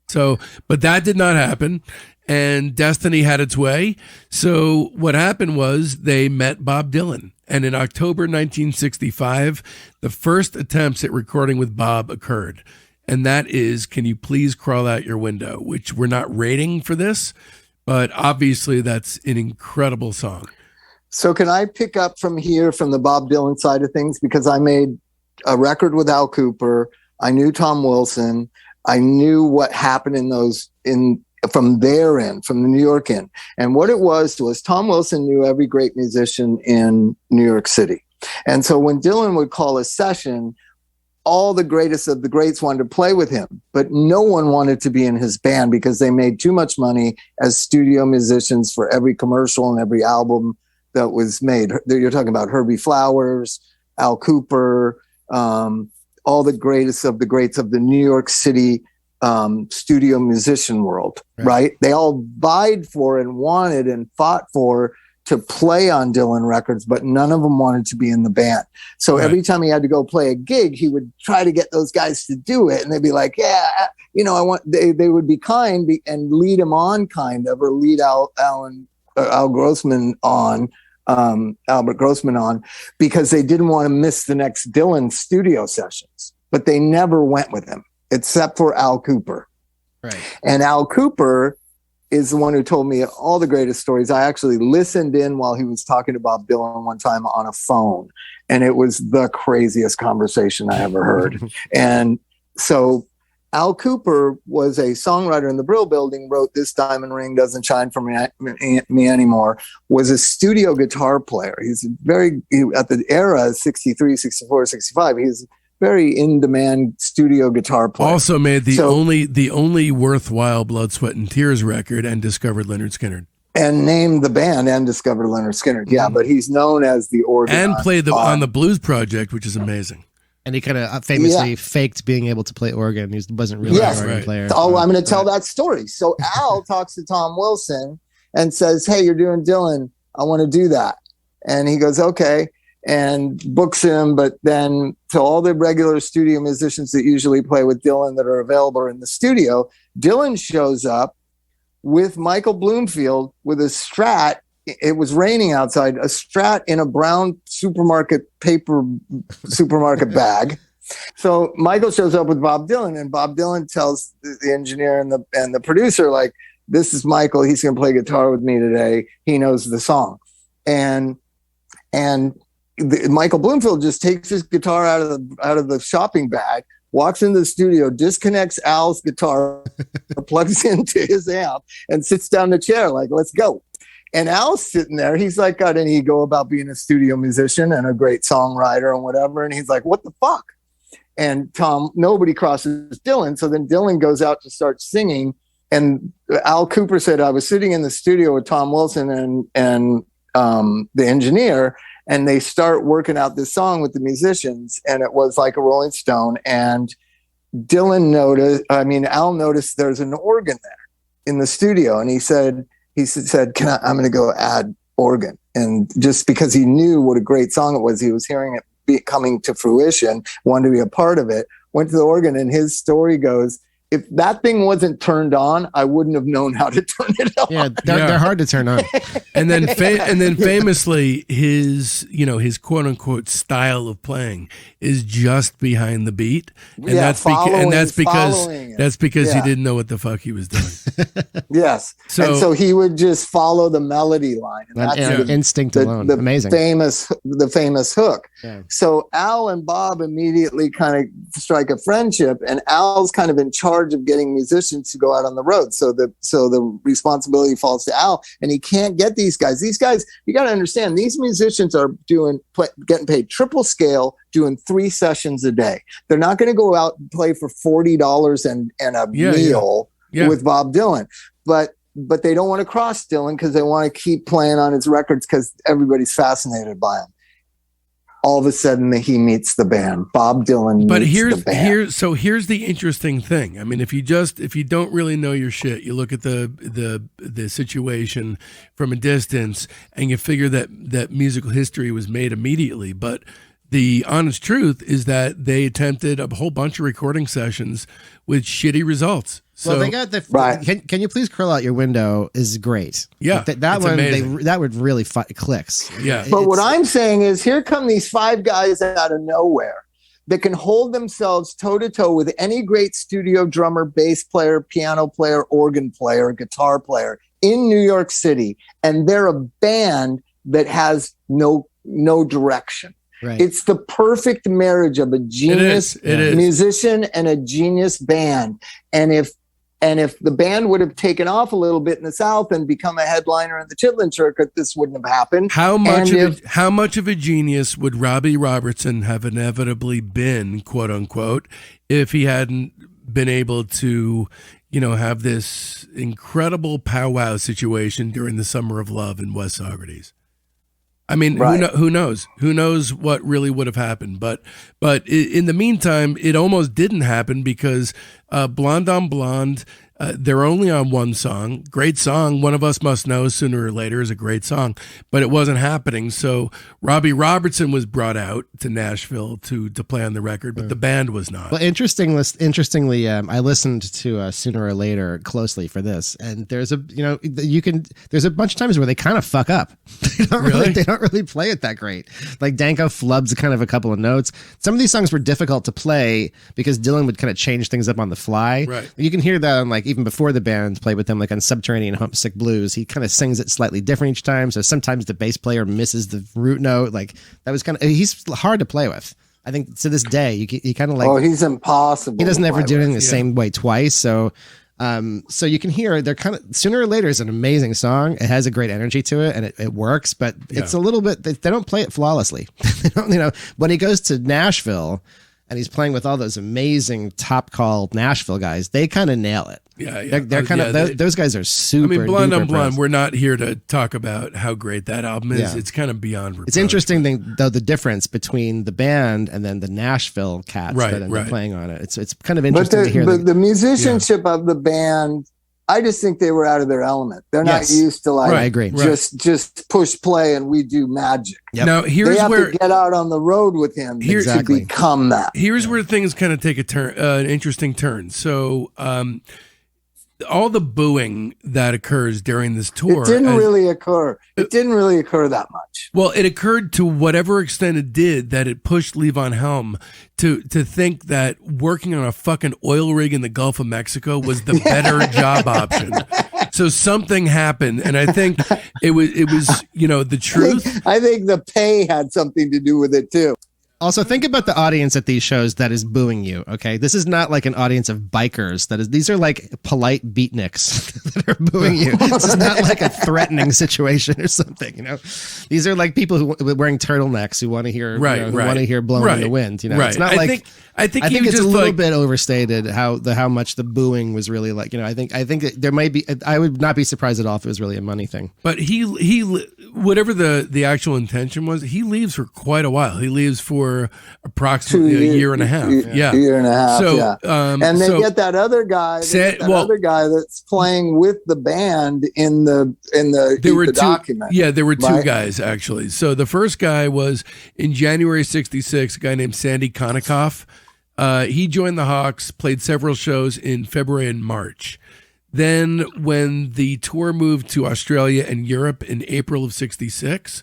So, but that did not happen. And destiny had its way. So what happened was they met Bob Dylan. And in October 1965, the first attempts at recording with Bob occurred. And that is, Can You Please Crawl Out Your Window, which we're not rating for this, but obviously that's an incredible song. So can I pick up from here from the Bob Dylan side of things? Because I made a record with Al Cooper. I knew Tom Wilson. I knew what happened from their end, from the New York end. And what it was Tom Wilson knew every great musician in New York City. And so when Dylan would call a session, all the greatest of the greats wanted to play with him, but no one wanted to be in his band because they made too much money as studio musicians for every commercial and every album that was made. You're talking about Herbie Flowers, Al Cooper, all the greatest of the greats of the New York City studio musician world, right? They all vied for and wanted and fought for to play on Dylan records, but none of them wanted to be in the band. So every time he had to go play a gig, he would try to get those guys to do it. And they'd be like, yeah, they would be kind and lead him on kind of, or lead Albert Grossman on, because they didn't want to miss the next Dylan studio sessions, but they never went with him. Except for Al Cooper. Right. And Al Cooper is the one who told me all the greatest stories. I actually listened in while he was talking to Bob Dylan one time on a phone, and it was the craziest conversation I ever heard. And so Al Cooper was a songwriter in the Brill Building, wrote This Diamond Ring Doesn't Shine for Me Anymore, was a studio guitar player. He's at the era, 63, 64, 65, he's very in-demand studio guitar player. Also made the only worthwhile Blood, Sweat, and Tears record and discovered Leonard Skinner. And named the band and discovered Leonard Skinner. Yeah, but he's known as the organ. And played on the Blues Project, which is amazing. And he kind of famously faked being able to play organ. He wasn't really an organ player. Oh, I'm going to tell that story. So Al talks to Tom Wilson and says, hey, you're doing Dylan. I want to do that. And he goes, okay. And books him, but then to all the regular studio musicians that usually play with Dylan that are available in the studio, Dylan shows up with Michael Bloomfield with a Strat. It was raining outside, a Strat in a brown paper supermarket bag. So Michael shows up with Bob Dylan, and Bob Dylan tells the engineer and the producer, like, this is Michael. He's going to play guitar with me today. He knows the song. And Michael Bloomfield just takes his guitar out of the shopping bag, walks into the studio, disconnects Al's guitar, plugs into his amp, and sits down in the chair like, let's go. And Al's sitting there. He's like got an ego about being a studio musician and a great songwriter and whatever. And he's like, what the fuck? and nobody crosses Dylan. So then Dylan goes out to start singing. And Al Cooper said, I was sitting in the studio with Tom Wilson and the engineer, and they start working out this song with the musicians, and it was like a Rolling Stone. And Al noticed there's an organ there in the studio, and he said, I'm going to go add organ. And just because he knew what a great song it was, he was hearing it coming to fruition, wanted to be a part of it, went to the organ, and his story goes, if that thing wasn't turned on, I wouldn't have known how to turn it on. Yeah, they're hard to turn on. And then famously, his quote unquote style of playing is just behind the beat, and that's because he didn't know what the fuck he was doing. Yes, so he would just follow the melody line, and that's instinct alone. Amazing, the famous hook. Yeah. So Al and Bob immediately kind of strike a friendship, and Al's kind of in charge of getting musicians to go out on the road. So the responsibility falls to Al, and he can't get these guys. These guys, you got to understand, these musicians are getting paid triple scale, doing 3 sessions a day. They're not going to go out and play for $40 and a meal with Bob Dylan, but they don't want to cross Dylan because they want to keep playing on his records because everybody's fascinated by him. All of a sudden, he meets the band. Bob Dylan. But here's the interesting thing. I mean, if you don't really know your shit, you look at the situation from a distance, and you figure that musical history was made immediately. But the honest truth is that they attempted a whole bunch of recording sessions with shitty results. So, they got the. Can you please curl out your window? Is great. Yeah, that one. That would really clicks. Yeah, but what I'm saying is, here come these 5 guys out of nowhere that can hold themselves toe to toe with any great studio drummer, bass player, piano player, organ player, guitar player in New York City, and they're a band that has no direction. Right. It's the perfect marriage of a genius musician and a genius band. And if the band would have taken off a little bit in the South and become a headliner in the Chitlin Circuit, this wouldn't have happened. How much of a genius would Robbie Robertson have inevitably been, quote unquote, if he hadn't been able to, have this incredible powwow situation during the Summer of Love in West Socrates? I mean, who knows? Who knows what really would have happened? But in the meantime, it almost didn't happen because Blonde on Blonde, they're only on one song. Great song. One of Us Must Know Sooner or Later is a great song, but it wasn't happening. So Robbie Robertson was brought out to Nashville to play on the record, but the band was not. Well, interestingly, I listened to Sooner or Later closely for this, and there's a bunch of times where they kind of fuck up. They don't really play it that great. Like Danko flubs kind of a couple of notes. Some of these songs were difficult to play because Dylan would kind of change things up on the fly. Right. You can hear that on even before the band played with them, like on Subterranean Homesick Blues, he kind of sings it slightly different each time. So sometimes the bass player misses the root note. Like that was he's hard to play with. I think to this day, you kind of he's impossible. He doesn't ever do it the same way twice. So you can hear they're kind of Sooner or Later is an amazing song. It has a great energy to it and it works, but it's a little bit, they don't play it flawlessly. They don't, when he goes to Nashville and he's playing with all those amazing top call Nashville guys, they kind of nail it. Yeah. They're kind of those guys are super. I mean, Blonde on Blonde. We're not here to talk about how great that album is. Yeah. It's kind of beyond reproach. It's interesting though the difference between the band and then the Nashville cats that end up playing on it. It's kind of interesting to hear. But the musicianship of the band, I just think they were out of their element. They're not used to I agree. Just push play and we do magic. Yep. Now they have to get out on the road with him to become that. Here's where things kind of take an interesting turn. So all the booing that occurs during this tour, it didn't really occur that much. Well, it occurred to whatever extent it did that it pushed Levon Helm to think that working on a fucking oil rig in the Gulf of Mexico was the better job option. So something happened, and I think it was the truth. I think the pay had something to do with it too. Also, think about the audience at these shows that is booing you, okay? This is not like an audience of bikers. These are like polite beatniks that are booing you. This is not like a threatening situation or something, you know? These are like people who are wearing turtlenecks who want to hear, want to hear Blowing in the Wind, you know? Right. It's not like... I think it's a little bit overstated how much the booing was really like, you know, I think there might be, I would not be surprised at all if it was really a money thing. But he whatever the actual intention was, he leaves for quite a while. He leaves for approximately a year and a half. Yeah. A year and a half. So, yeah. And they get that other guy, other guy that's playing with the band in the document. Yeah, there were two guys actually. So the first guy was in January '66, a guy named Sandy Konikoff. He joined the Hawks, played several shows in February and March. Then when the tour moved to Australia and Europe in April of '66,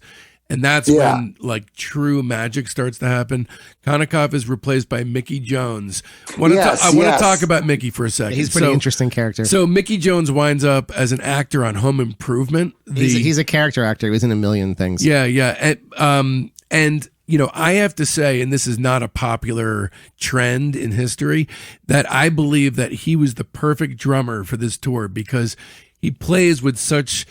and that's when like true magic starts to happen, Konikoff is replaced by Mickey Jones. I want to talk about Mickey for a second. He's a pretty interesting character. So Mickey Jones winds up as an actor on Home Improvement. He's a character actor. He was in a million things. Yeah. And you know, I have to say, and this is not a popular trend in history, that I believe that he was the perfect drummer for this tour because he plays with such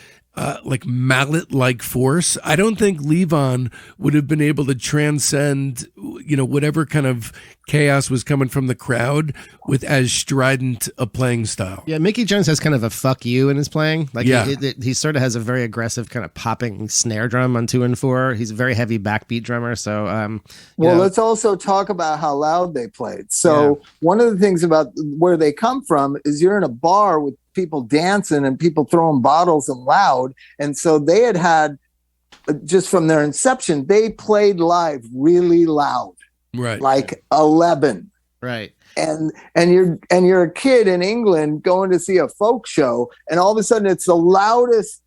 like mallet-like force. I don't think Levon would have been able to transcend, you know, whatever kind of chaos was coming from the crowd with as strident a playing style. Yeah, Mickey Jones has kind of a fuck you in his playing. Like he sort of has a very aggressive kind of popping snare drum on 2 and 4. He's a very heavy backbeat drummer. So, let's also talk about how loud they played. So one of the things about where they come from is you're in a bar with people dancing and people throwing bottles and loud. And so they had just from their inception, they played live really loud. Right. Like 11. Right. And you're a kid in England going to see a folk show, and all of a sudden it's the loudest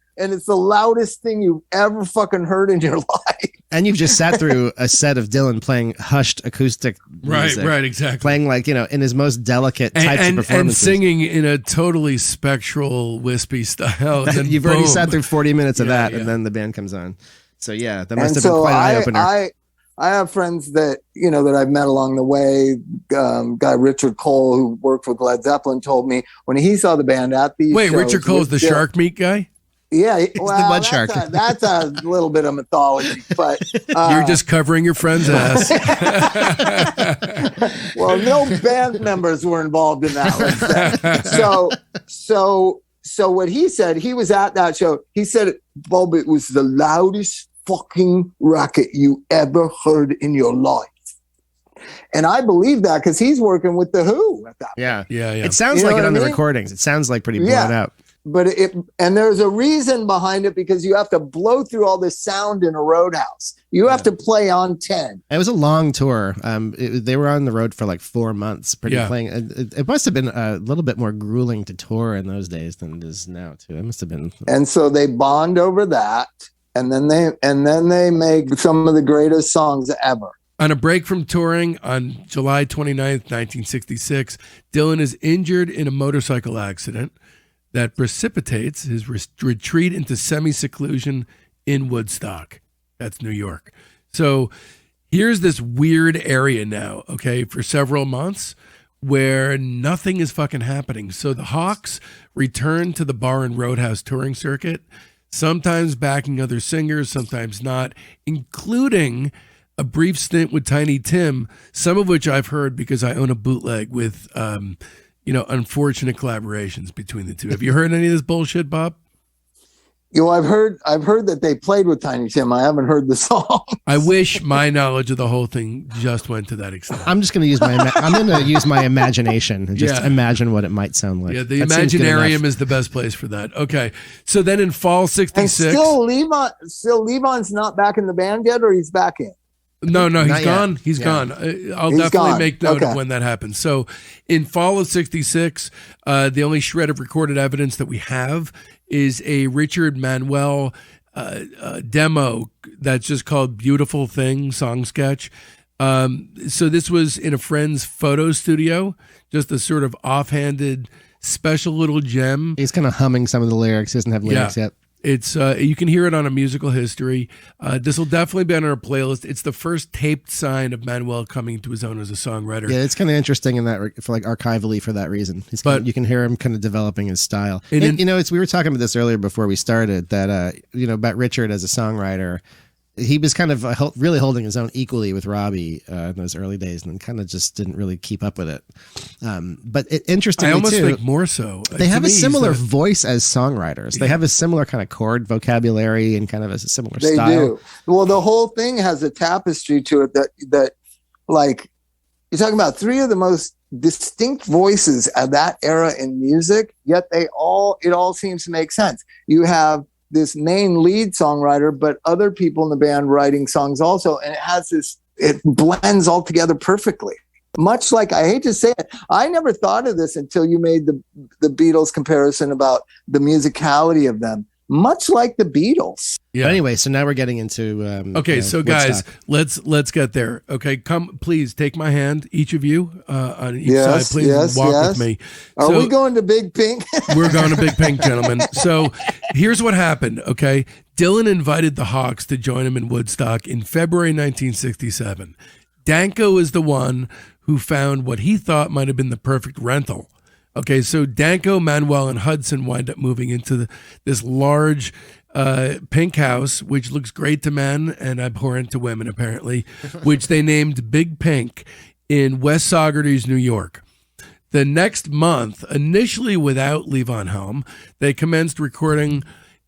thing you've ever fucking heard in your life. And you've just sat through a set of Dylan playing hushed acoustic music. Right, exactly. Playing like, you know, in his most delicate types of performances. And singing in a totally spectral, wispy style. You've already sat through 40 minutes of that, and then the band comes on. So yeah, that must have been quite an eye-opener. I have friends that, you know, that I've met along the way. Guy Richard Cole, who worked with Led Zeppelin, told me when he saw the band at these shows. Richard Cole's the shark meat guy? Yeah, the mud shark. That's a little bit of mythology, but you're just covering your friend's ass. Well, no band members were involved in that. Let's say. So what he said, he was at that show. He said, Bob, it was the loudest fucking racket you ever heard in your life. And I believe that because he's working with the Who at that point. Yeah. It sounds like it on the recordings. It sounds like pretty blown out. But and there's a reason behind it because you have to blow through all this sound in a roadhouse. You have to play on 10. It was a long tour. They were on the road for like 4 months, playing. It must have been a little bit more grueling to tour in those days than it is now too. It must have been. And so they bond over that, and then they make some of the greatest songs ever. On a break from touring on July 29th, 1966, Dylan is injured in a motorcycle accident that precipitates his retreat into semi-seclusion in Woodstock. That's New York. So here's this weird area now, okay, for several months where nothing is fucking happening. So the Hawks return to the bar and roadhouse touring circuit, sometimes backing other singers, sometimes not, including a brief stint with Tiny Tim, some of which I've heard because I own a bootleg with unfortunate collaborations between the two. Have you heard any of this bullshit, Bob? I've heard that they played with Tiny Tim. I haven't heard the song. I wish my knowledge of the whole thing just went to that extent. I'm just going to use my imagination and just imagine what it might sound like. Yeah, the Imaginarium is the best place for that. Okay, so then in fall '66, and still Levon's not back in the band yet, or he's back in. No, he's gone. He's gone. I'll definitely make note of when that happens. So in fall of '66, the only shred of recorded evidence that we have is a Richard Manuel demo that's just called Beautiful Thing Song Sketch. So this was in a friend's photo studio, just a sort of offhanded special little gem. He's kind of humming some of the lyrics. He doesn't have lyrics yet. It's you can hear it on A Musical History. This will definitely be on our playlist. It's the first taped sign of Manuel coming to his own as a songwriter. Yeah, it's kind of interesting in that for like archivally for that reason. You can hear him kind of developing his style. And you know, we were talking about this earlier before we started that you know, about Richard as a songwriter. He was kind of really holding his own equally with Robbie in those early days, and then kind of just didn't really keep up with it. But interestingly, I almost too, think more so. They have a similar voice as songwriters. They have a similar kind of chord vocabulary and kind of a similar style. They do. Well, the whole thing has a tapestry to it that like you're talking about three of the most distinct voices of that era in music, yet it all seems to make sense. You have this main lead songwriter, but other people in the band writing songs also. And it blends all together perfectly. Much like, I hate to say it, I never thought of this until you made the Beatles comparison about the musicality of them. Much like the Beatles. Yeah. But anyway, so now we're getting into okay. So guys, let's get there. Okay, come, please take my hand, each of you on each side. Please walk with me. Are we going to Big Pink? We're going to Big Pink, gentlemen. So here's what happened. Okay, Dylan invited the Hawks to join him in Woodstock in February 1967. Danko is the one who found what he thought might have been the perfect rental. Okay, so Danko, Manuel, and Hudson wind up moving into this large pink house, which looks great to men and abhorrent to women, apparently, which they named Big Pink in West Saugerties, New York. The next month, initially without Levon Helm, they commenced recording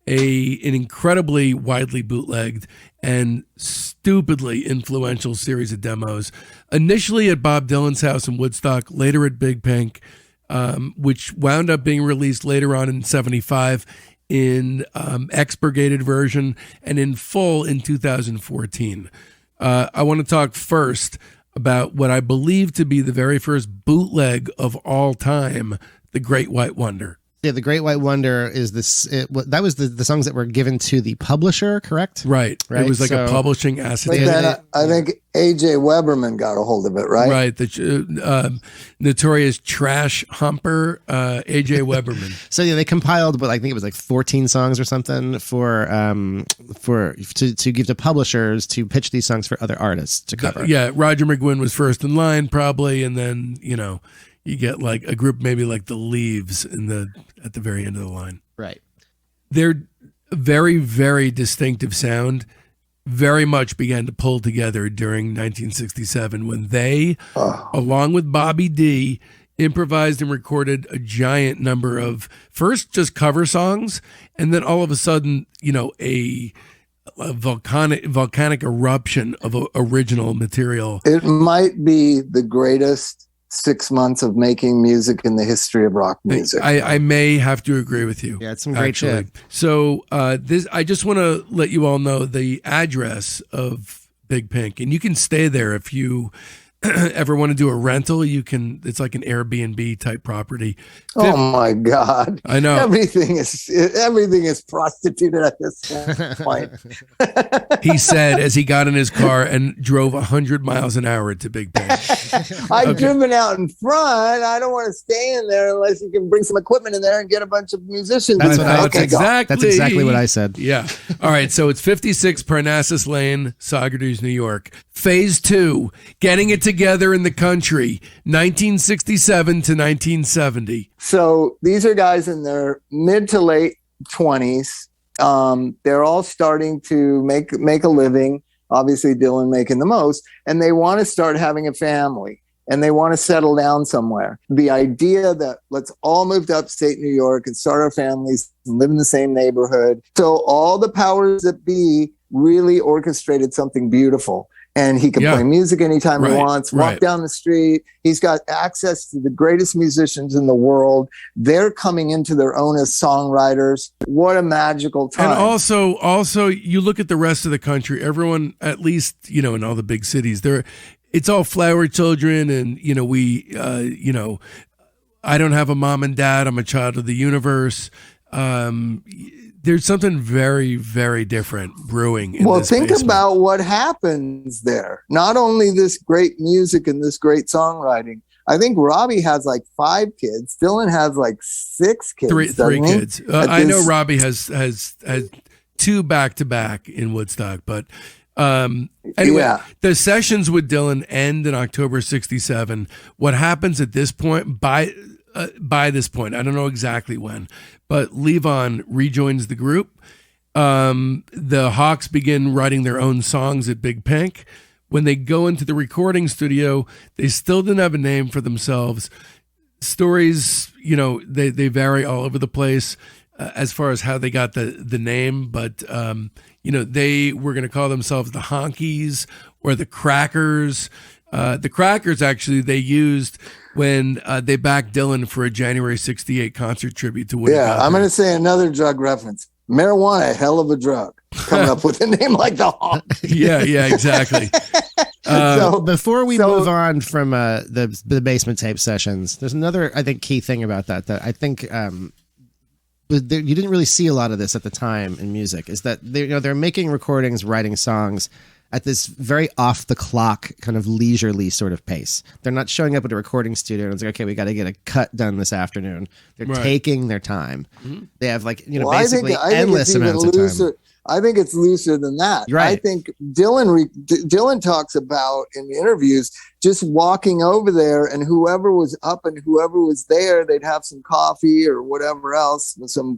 an incredibly widely bootlegged and stupidly influential series of demos, initially at Bob Dylan's house in Woodstock, later at Big Pink, which wound up being released later on in 75 in expurgated version and in full in 2014. I want to talk first about what I believe to be the very first bootleg of all time, The Great White Wonder. Yeah, The Great White Wonder is this. That was the songs that were given to the publisher, correct? Right. It was like a publishing asset. But then I think A.J. Weberman got a hold of it, right? Right. The notorious trash humper, A.J. Weberman. So yeah, they compiled, but I think it was like 14 songs or something to give to publishers to pitch these songs for other artists to cover. Yeah, Roger McGuinn was first in line probably, and then you get like a group maybe like the Leaves at the very end of the line. Right. Their very, very distinctive sound very much began to pull together during 1967 when they, along with Bobby D, improvised and recorded a giant number of first just cover songs, and then all of a sudden, a volcanic eruption of original material. It might be the greatest 6 months of making music in the history of rock music. I may have to agree with you. Yeah, it's some great shit. So I just want to let you all know the address of Big Pink, and you can stay there if you ever want to do a rental. You can. It's like an Airbnb type property. Oh my God! I know everything is prostituted at this point. He said as he got in his car and drove 100 miles an hour to Big Pink. I've driven out in front. I don't want to stay in there unless you can bring some equipment in there and get a bunch of musicians. That's exactly what I said. Yeah. All right. So it's 56 Parnassus Lane, Saugerties, New York. Phase 2, getting it together in the country, 1967 to 1970. So these are guys in their mid to late 20s. They're all starting to make a living. Obviously, Dylan making the most, and they want to start having a family, and they want to settle down somewhere. The idea that let's all move to upstate New York and start our families and live in the same neighborhood. So all the powers that be really orchestrated something beautiful. And he can play music anytime he wants, walk down the street. He's got access to the greatest musicians in the world. They're coming into their own as songwriters. What a magical time. And also you look at the rest of the country, everyone, at least, in all the big cities, it's all flower children. And, I don't have a mom and dad. I'm a child of the universe. There's something very, very different brewing in this think basement. About what happens there. Not only this great music and this great songwriting. I think Robbie has like 5 kids. Dylan has like 6 kids. Three kids. I know Robbie has 2 back-to-back in Woodstock, but anyway, the sessions with Dylan end in October 67. What happens at this point, by this point, I don't know exactly when, but Levon rejoins the group. The Hawks begin writing their own songs at Big Pink. When they go into the recording studio, they still didn't have a name for themselves. Stories, they vary all over the place as far as how they got the name, but they were going to call themselves the Honkies or the Crackers. The Crackers, actually, they used when they backed Dylan for a January 68 concert tribute to Woody Guthrie. I'm going to say another drug reference. Marijuana, a hell of a drug. Coming up with a name like the Honkies. Yeah, exactly. So before we move on from the basement tape sessions, there's another, I think, key thing about that I think you didn't really see a lot of this at the time in music, is that they're making recordings, writing songs at this very off the clock kind of leisurely sort of pace. They're not showing up at a recording studio and it's like, okay, we got to get a cut done this afternoon. They're taking their time. Mm-hmm. They have basically endless amounts of time. I think it's looser than that. Right. I think Dylan talks about in interviews just walking over there, and whoever was up and whoever was there, they'd have some coffee or whatever else,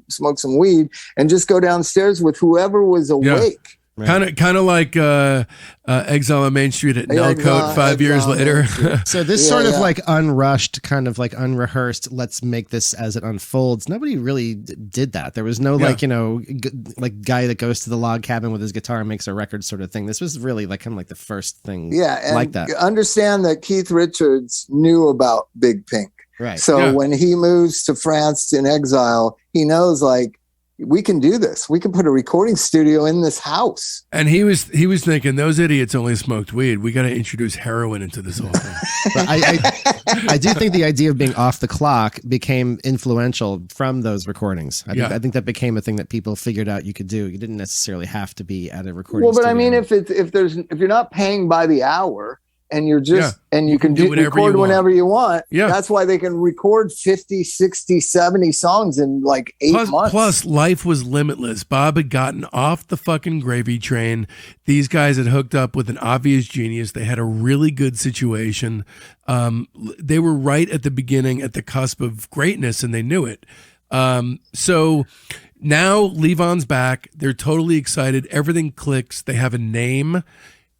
smoke some weed, and just go downstairs with whoever was awake. Yeah. Kind of like Exile on Main Street at Nelcote 5 years later. So this sort of like unrushed, kind of like unrehearsed, let's make this as it unfolds. Nobody really did that. There was no like guy that goes to the log cabin with his guitar and makes a record sort of thing. This was really like kind of like the first thing like that. Understand that Keith Richards knew about Big Pink. Right. So when he moves to France in exile, he knows like, we can do this. We can put a recording studio in this house. And he was thinking, those idiots only smoked weed. We got to introduce heroin into this whole thing. But I do think the idea of being off the clock became influential from those recordings. I think that became a thing that people figured out you could do. You didn't necessarily have to be at a recording studio. I mean, if you're not paying by the hour, and you're just and you can record whenever you want. Yeah. That's why they can record 50, 60, 70 songs in like 8 months. Plus, life was limitless. Bob had gotten off the fucking gravy train. These guys had hooked up with an obvious genius. They had a really good situation. They were right at the beginning, at the cusp of greatness, and they knew it. So now Levon's back. They're totally excited. Everything clicks. They have a name.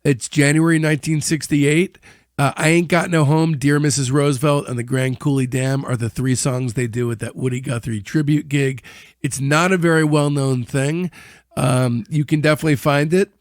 It's January 1968. I Ain't Got No Home, Dear Mrs. Roosevelt, and The Grand Coulee Dam are the 3 songs they do at that Woody Guthrie tribute gig. It's not a very well-known thing. You can definitely find it.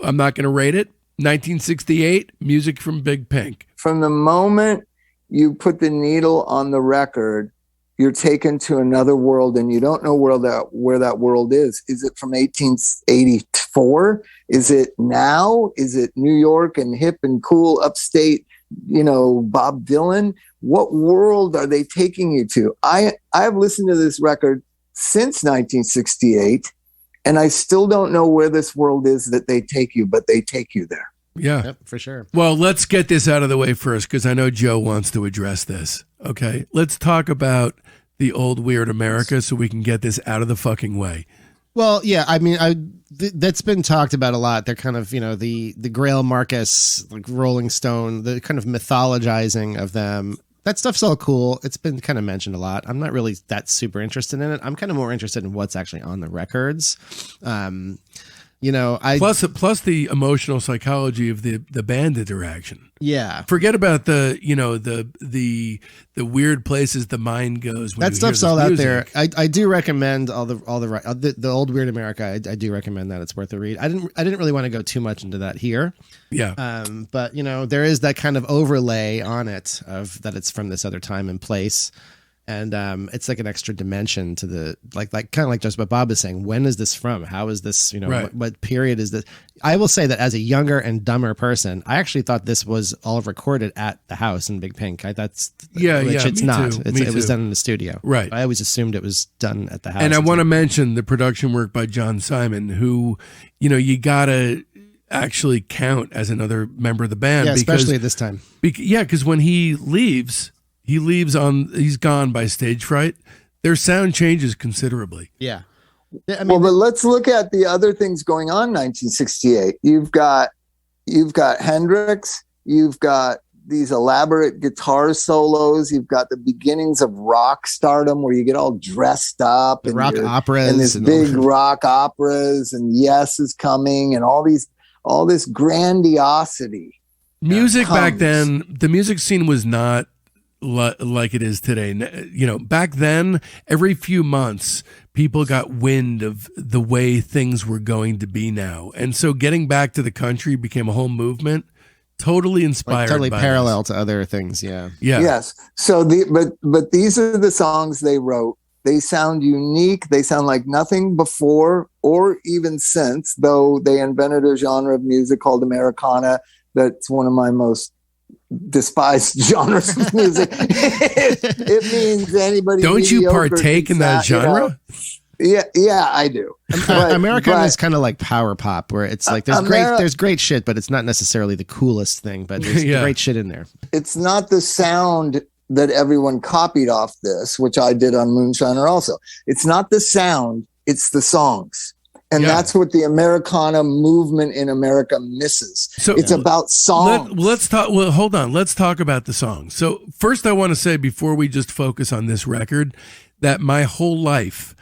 I'm not going to rate it. 1968, music from Big Pink. From the moment you put the needle on the record, you're taken to another world, and you don't know where that world is. Is it from 1884? Is it now? Is it New York and hip and cool upstate, Bob Dylan? What world are they taking you to? I've listened to this record since 1968, and I still don't know where this world is that they take you, but they take you there. Yeah, yep, for sure. Well, let's get this out of the way first, because I know Joe wants to address this. Okay, let's talk about the old weird America so we can get this out of the fucking way. Well, yeah, I mean, that's been talked about a lot. They're kind of, the Grail Marcus, like Rolling Stone, the kind of mythologizing of them. That stuff's all cool. It's been kind of mentioned a lot. I'm not really that super interested in it. I'm kind of more interested in what's actually on the records. Plus the emotional psychology of the band interaction. Yeah. Forget about the weird places the mind goes. When that stuff's all out there. I do recommend the old Weird America. I do recommend that. It's worth a read. I didn't really want to go too much into that here. Yeah. But there is that kind of overlay on it of that it's from this other time and place. And it's like an extra dimension to the like kind of like just what Bob is saying. When is this from? How is this? Right. What period is this? I will say that as a younger and dumber person, I actually thought this was all recorded at the house in Big Pink. It's not. Too. It was done in the studio. Right. I always assumed it was done at the house. And I want to mention the production work by John Simon, who, you gotta. actually count as another member of the band. Yeah, especially this time. Because when he's gone by stage fright. Their sound changes considerably. Yeah. But let's look at the other things going on in 1968. You've got Hendrix, you've got these elaborate guitar solos, you've got the beginnings of rock stardom where you get all dressed up and rock operas and this big rock operas, and Yes is coming, and all this grandiosity. Music back then, the music scene was not like it is today. Back then, every few months, people got wind of the way things were going to be now. And so getting back to the country became a whole movement, totally inspired. Totally parallel to other things, yeah. Yes. So but these are the songs they wrote. They sound unique. They sound like nothing before or even since, though they invented a genre of music called Americana. That's one of my most despised genres of music. it means anybody. Don't you partake in that genre? Yeah, I do. Americana is kind of like power pop, where it's like there's great shit, but it's not necessarily the coolest thing. But there's great shit in there. It's not the sound that everyone copied off this, which I did on Moonshiner also. It's not the sound; it's the songs. And that's what the Americana movement in America misses. So it's about songs. Let's talk. Well, hold on. Let's talk about the songs. So first, I want to say before we just focus on this record, that my whole life,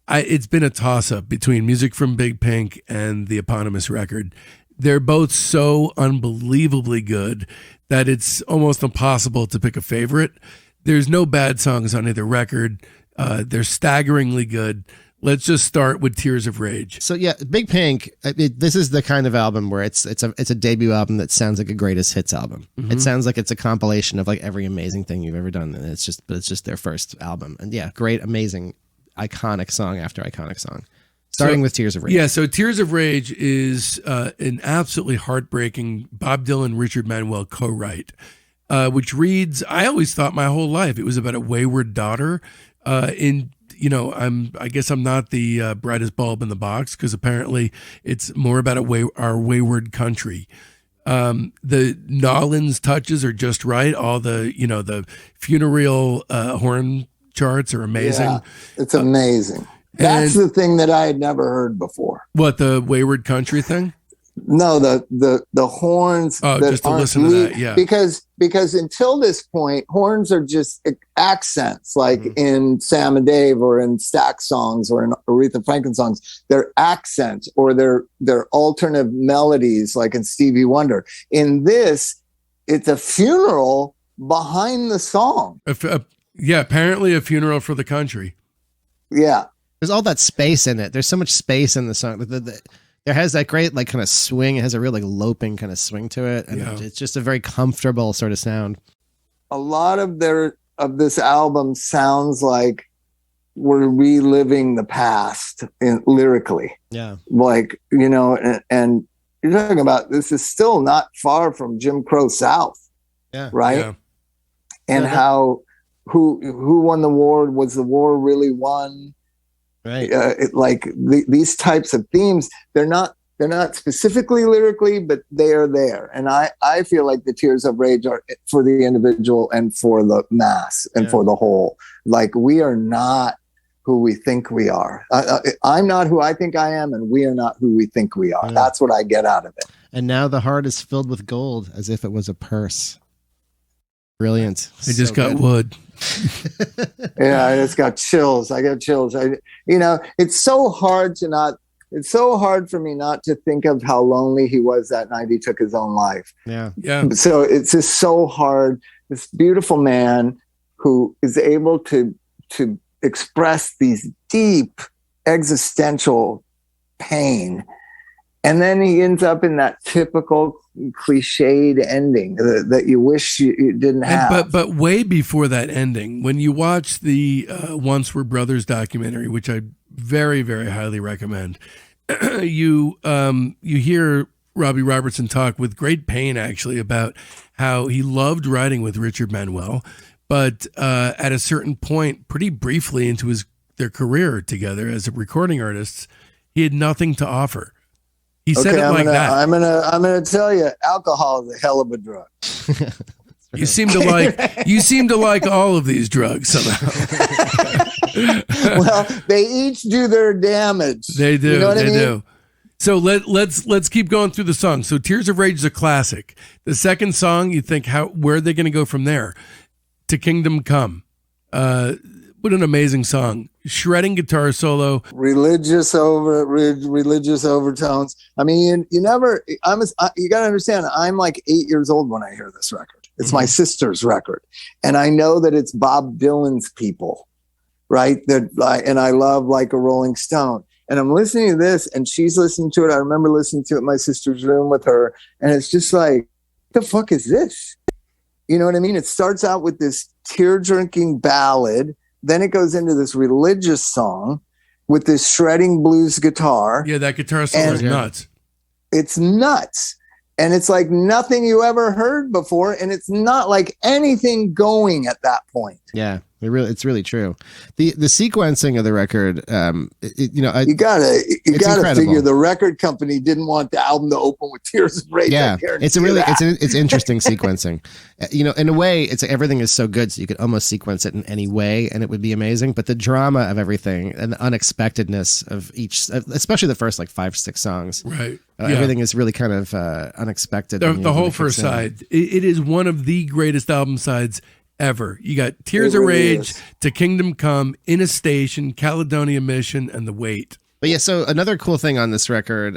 it's been a toss-up between music from Big Pink and the eponymous record. They're both so unbelievably good that it's almost impossible to pick a favorite. There's no bad songs on either record. They're staggeringly good. Let's just start with Tears of Rage. So yeah, Big Pink. This is the kind of album where it's a debut album that sounds like a greatest hits album. Mm-hmm. It sounds like it's a compilation of like every amazing thing you've ever done. And it's just their first album. And yeah, great, amazing, iconic song after iconic song. Starting with Tears of Rage. Yeah, so Tears of Rage is an absolutely heartbreaking Bob Dylan, Richard Manuel co-write, which reads, I always thought my whole life it was about a wayward daughter I guess I'm not the brightest bulb in the box because apparently it's more about our wayward country. The Nolans touches are just right. All the funereal horn charts are amazing. Yeah, it's amazing. That's the thing that I had never heard before. What, the wayward country thing? No, the horns. Oh, just to listen to that, yeah. Because until this point, horns are just accents, like in Sam and Dave or in Stax songs or in Aretha Franklin songs. They're accents or they're alternative melodies, like in Stevie Wonder. In this, it's a funeral behind the song. Apparently a funeral for the country. Yeah. There's all that space in it. There's so much space in the song. There has that great like kind of swing. It has a real like loping kind of swing to it, and it's just a very comfortable sort of sound. A lot of this album sounds like we're reliving the past lyrically. Yeah, like and you're talking about this is still not far from Jim Crow South. Yeah, right. Yeah. And how who won the war? Was the war really won? Right. These types of themes, they're not specifically lyrically, but they are there. And I feel like the Tears of Rage are for the individual and for the mass and for the whole. Like, we are not who we think we are. I'm not who I think I am, and we are not who we think we are. Yeah. That's what I get out of it. And now the heart is filled with gold as if it was a purse. Brilliant. I just got wood. Yeah, I just got chills. I got chills. It's so hard for me not to think of how lonely he was that night he took his own life. Yeah. Yeah. So it's just so hard. This beautiful man who is able to express these deep existential pain. And then he ends up in that typical cliched ending that you wish you didn't have. But way before that ending, when you watch the Once Were Brothers documentary, which I very, very highly recommend, you hear Robbie Robertson talk with great pain, actually, about how he loved writing with Richard Manuel, but at a certain point, pretty briefly into their career together as recording artists, he had nothing to offer. He said it like that. I'm gonna tell you, alcohol is a hell of a drug. You seem to like all of these drugs somehow. Well, they each do their damage. They do. You know what I mean? Do. So let's keep going through the song. So Tears of Rage is a classic. The second song, you think where are they going to go from there? To Kingdom Come. What an amazing song. Shredding guitar solo. Religious overtones. I mean, you got to understand, I'm like 8 years old when I hear this record. It's my sister's record. And I know that it's Bob Dylan's people, right? And I love Like a Rolling Stone. And I'm listening to this and she's listening to it. I remember listening to it in my sister's room with her. And it's just like, what the fuck is this? You know what I mean? It starts out with this tear-jerking ballad. Then it goes into this religious song with this shredding blues guitar. Yeah, that guitar solo is nuts. It's nuts. And it's like nothing you ever heard before. And it's not like anything going at that point. Yeah, it's really true. The sequencing of the record, you gotta figure the record company didn't want the album to open with Tears of Rage. Yeah, it's interesting sequencing. In a way, everything is so good, so you could almost sequence it in any way, and it would be amazing. But the drama of everything and the unexpectedness of each, especially the first like 5-6 songs, right? Everything is really kind of unexpected. The whole first side, it is one of the greatest album sides ever. You got Tears of Rage, To Kingdom Come, In a Station, Caledonia Mission, and The Wait. But yeah, so another cool thing on this record,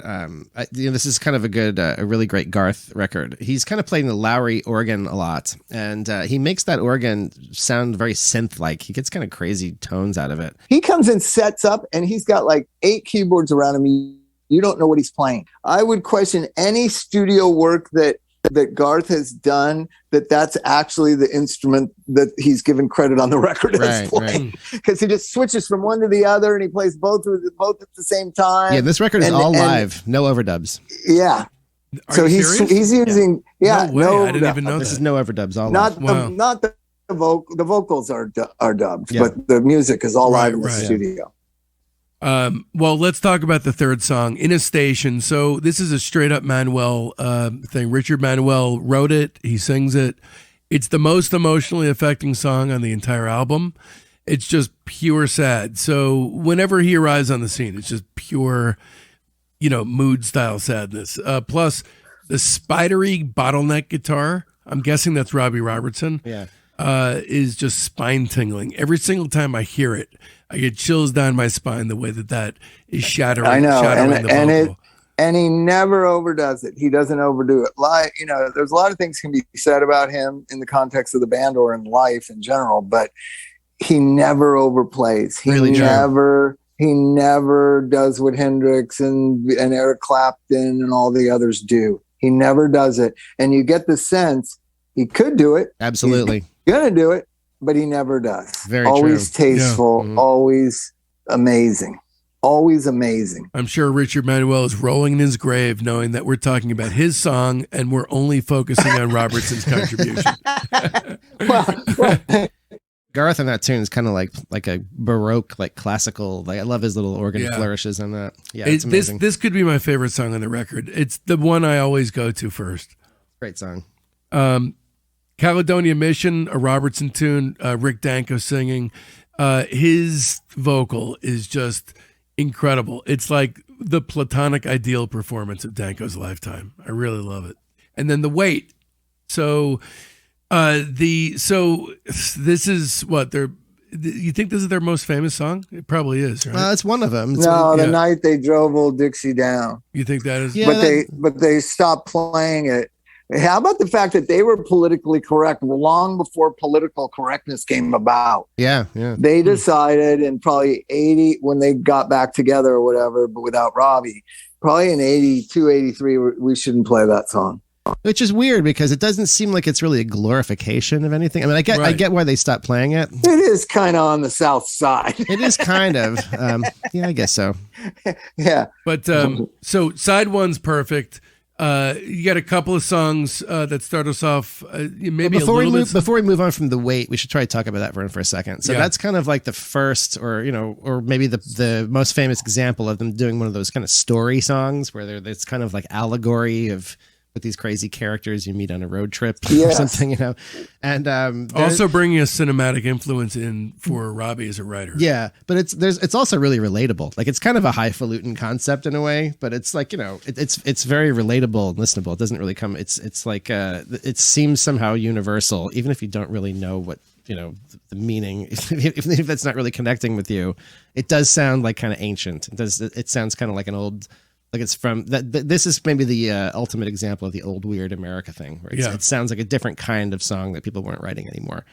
this is kind of a really great Garth record. He's kind of playing the Lowry organ a lot, and he makes that organ sound very synth-like. He gets kind of crazy tones out of it. He comes and sets up, and he's got like 8 keyboards around him. You don't know what he's playing. I would question any studio work that Garth has done that's actually the instrument that he's given credit on the record as playing, because he just switches from one to the other and he plays both at the same time. Yeah, this record is all live, no overdubs. Yeah. So he's using no I didn't even know this is no overdubs. All not live. Not the vocals are dubbed, but the music is all live in the studio. Well, let's talk about the third song, In a Station. So this is a straight up Manuel thing. Richard Manuel wrote it. He sings it. It's the most emotionally affecting song on the entire album. It's just pure sad. So whenever he arrives on the scene, it's just pure, mood style sadness. Plus the spidery bottleneck guitar. I'm guessing that's Robbie Robertson. Yeah. Is just spine tingling. Every single time I hear it, I get chills down my spine the way that is shattering. I know, and he never overdoes it. He doesn't overdo it. Like, there's a lot of things can be said about him in the context of the band or in life in general, but he never overplays. He never does what Hendrix and Eric Clapton and all the others do. He never does it, and you get the sense he could do it. Absolutely. He's gonna do it, but he never does. Very always true. Tasteful, always amazing. Always amazing. I'm sure Richard Manuel is rolling in his grave knowing that we're talking about his song and we're only focusing on Robertson's contribution. well, Garth on that tune is kind of like a Baroque, like classical. Like I love his little organ flourishes on that. Yeah, it's amazing. This could be my favorite song on the record. It's the one I always go to first. Great song. Caledonia Mission, a Robertson tune, Rick Danko singing. His vocal is just incredible. It's like the platonic ideal performance of Danko's lifetime. I really love it. And then The Wait. So this is what you think this is their most famous song? It probably is, right? It's one of them. The night they drove Old Dixie down. You think that is? Yeah. But they stopped playing it. How about the fact that they were politically correct long before political correctness came about? Yeah. They decided in probably 80, when they got back together or whatever, but without Robbie, probably in 82, 83, we shouldn't play that song. Which is weird because it doesn't seem like it's really a glorification of anything. I mean, I get why they stopped playing it. It is kind of on the south side. It is kind of. I guess so. Yeah. But so side one's perfect. You got a couple of songs that start us off. Maybe before we move on from The Wait, we should try to talk about that for a second. So that's kind of like the first, or maybe the most famous example of them doing one of those kind of story songs where it's kind of like allegory of with these crazy characters you meet on a road trip or something, and also bringing a cinematic influence in for Robbie as a writer. Yeah, but it's also really relatable. Like, it's kind of a highfalutin concept in a way, but it's like, it's very relatable and listenable. It doesn't really come. It's like it seems somehow universal, even if you don't really know what the meaning. If that's not really connecting with you, it does sound like kind of ancient. It sounds kind of like an old. Like it's from that. This is maybe the ultimate example of the old weird America thing, where it sounds like a different kind of song that people weren't writing anymore.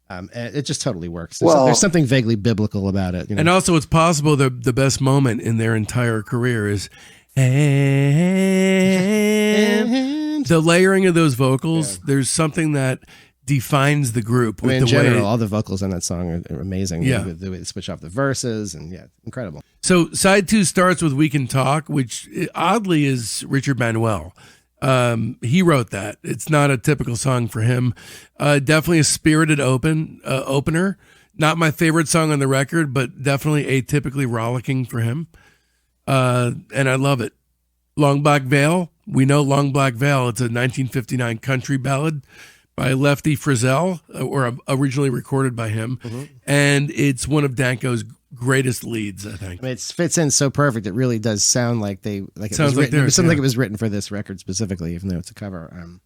And it just totally works. There's something vaguely biblical about it. And also, it's possible the best moment in their entire career is and the layering of those vocals. Yeah. There's something that defines the group. In general, all the vocals on that song are amazing. Yeah, the way they switch off the verses, and incredible. So side 2 starts with "We Can Talk," which oddly is Richard Manuel. He wrote that. It's not a typical song for him. Definitely a spirited opener. Not my favorite song on the record, but definitely atypically rollicking for him. And I love it. "Long Black Veil." We know "Long Black Veil." It's a 1959 country ballad by Lefty Frizzell, or originally recorded by him. Mm-hmm. And it's one of Danko's greatest leads, I think. I mean, it fits in so perfect. It really does sound like it was written for this record specifically, even though it's a cover.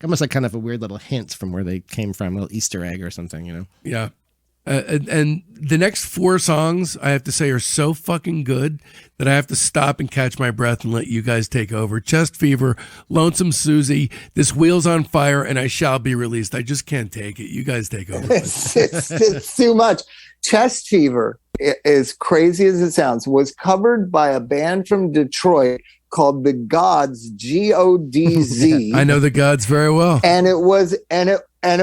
Almost like kind of a weird little hint from where they came from, a little Easter egg or something, Yeah. And the next 4 songs, I have to say, are so fucking good that I have to stop and catch my breath and let you guys take over. "Chest Fever," "Lonesome Susie," "This Wheel's on Fire," and "I Shall Be Released." I just can't take it. You guys take over. It's too much. "Chest Fever," as crazy as it sounds, was covered by a band from Detroit called the Gods, Godz. I know the Gods very well. And it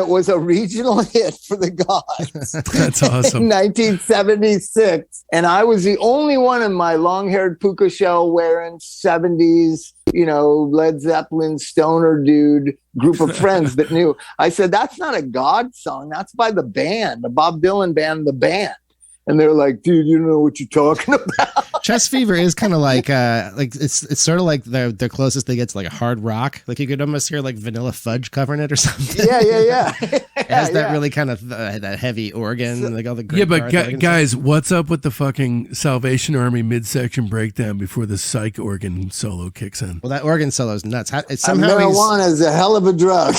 was a regional hit for the Gods. That's awesome. In 1976. And I was the only one in my long-haired puka shell wearing 70s, Led Zeppelin stoner dude group of friends that knew. I said, "That's not a God song. That's by the band, the Bob Dylan band, The Band." And they're like, "Dude, you don't know what you're talking about." Chest Fever is kind of like it's sort of like the closest they get to like a hard rock. Like you could almost hear like Vanilla Fudge covering it or something. Yeah. It has that really kind of that heavy organ, like all the great guys, what's up with the fucking Salvation Army midsection breakdown before the psych organ solo kicks in? Well, that organ solo is nuts. Marijuana is a hell of a drug.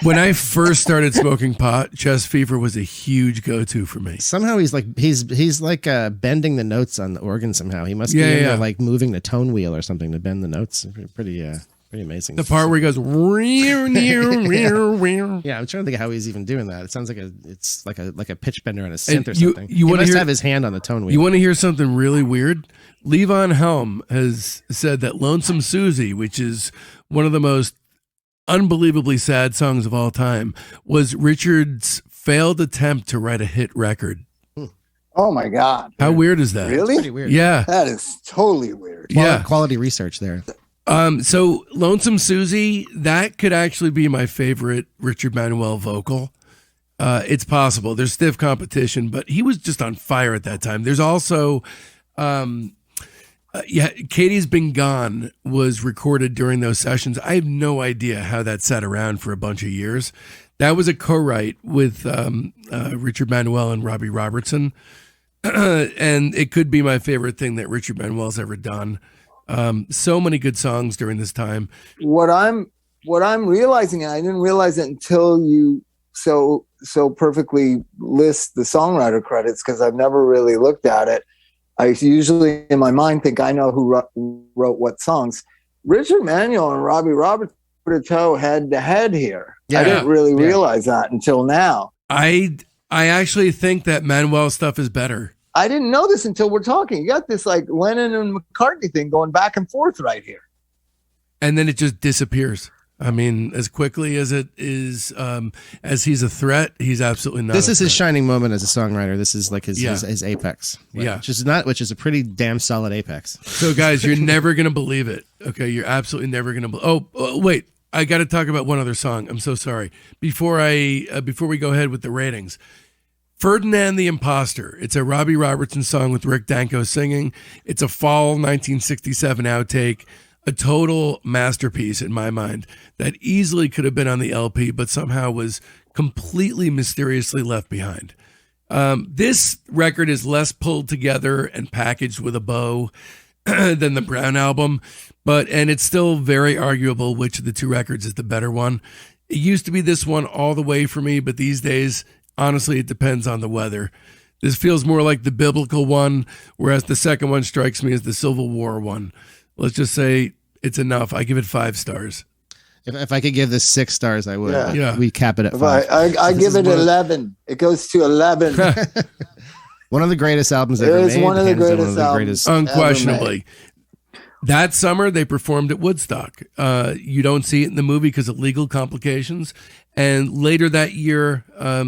When I first started smoking pot, Chest Fever was a huge go-to for me. Somehow he's like bending the notes on the organ. Somehow he must be like moving the tone wheel or something to bend the notes. Pretty amazing. The part where he goes, yeah, I'm trying to think of how he's even doing that. It sounds like it's like a pitch bender on a synth or something. He must have his hand on the tone wheel. You want to hear something really weird? Levon Helm has said that "Lonesome Susie," which is one of the most unbelievably sad songs of all time, was Richard's failed attempt to write a hit record. Oh my God. How weird is that? Really? Pretty weird. Yeah. That is totally weird. Quality research there. So "Lonesome Susie," that could actually be my favorite Richard Manuel vocal. It's possible. There's stiff competition, but he was just on fire at that time. There's also, "Katie's Been Gone" was recorded during those sessions. I have no idea how that sat around for a bunch of years. That was a co-write with Richard Manuel and Robbie Robertson. And it could be my favorite thing that Richard Manuel's ever done. So many good songs during this time. What I'm realizing, and I didn't realize it until you so perfectly list the songwriter credits, because I've never really looked at it. I usually in my mind think I know who wrote what songs. Richard Manuel and Robbie Robertson put a toe head to head here. I didn't really realize that until now. I actually think that Manuel's stuff is better. I didn't know this until we're talking. You got this like Lennon and McCartney thing going back and forth right here. And then it just disappears. I mean, as quickly as it is, as he's a threat, he's absolutely not. This is his shining moment as a songwriter. This is like his apex. Which is a pretty damn solid apex. So, guys, you're never gonna believe it. Okay, you're absolutely never gonna. Oh, wait, I got to talk about one other song. I'm so sorry. Before we go ahead with the ratings, Ferdinand the Imposter. It's a Robbie Robertson song with Rick Danko singing. It's a fall 1967 outtake. A total masterpiece in my mind that easily could have been on the LP, but somehow was completely mysteriously left behind. This record is less pulled together and packaged with a bow than the Brown album, and it's still very arguable which of the two records is the better one. It used to be this one all the way for me, but these days, honestly, it depends on the weather. This feels more like the biblical one, whereas the second one strikes me as the Civil War one. Let's just say it's enough. I give it 5 stars. If I could give this 6 stars, I would. Yeah. We cap it at 5. I give it 11. It goes to 11. One of the greatest albums ever made. It is one of the greatest albums. Unquestionably. That summer, they performed at Woodstock. You don't see it in the movie because of legal complications. And later that year, I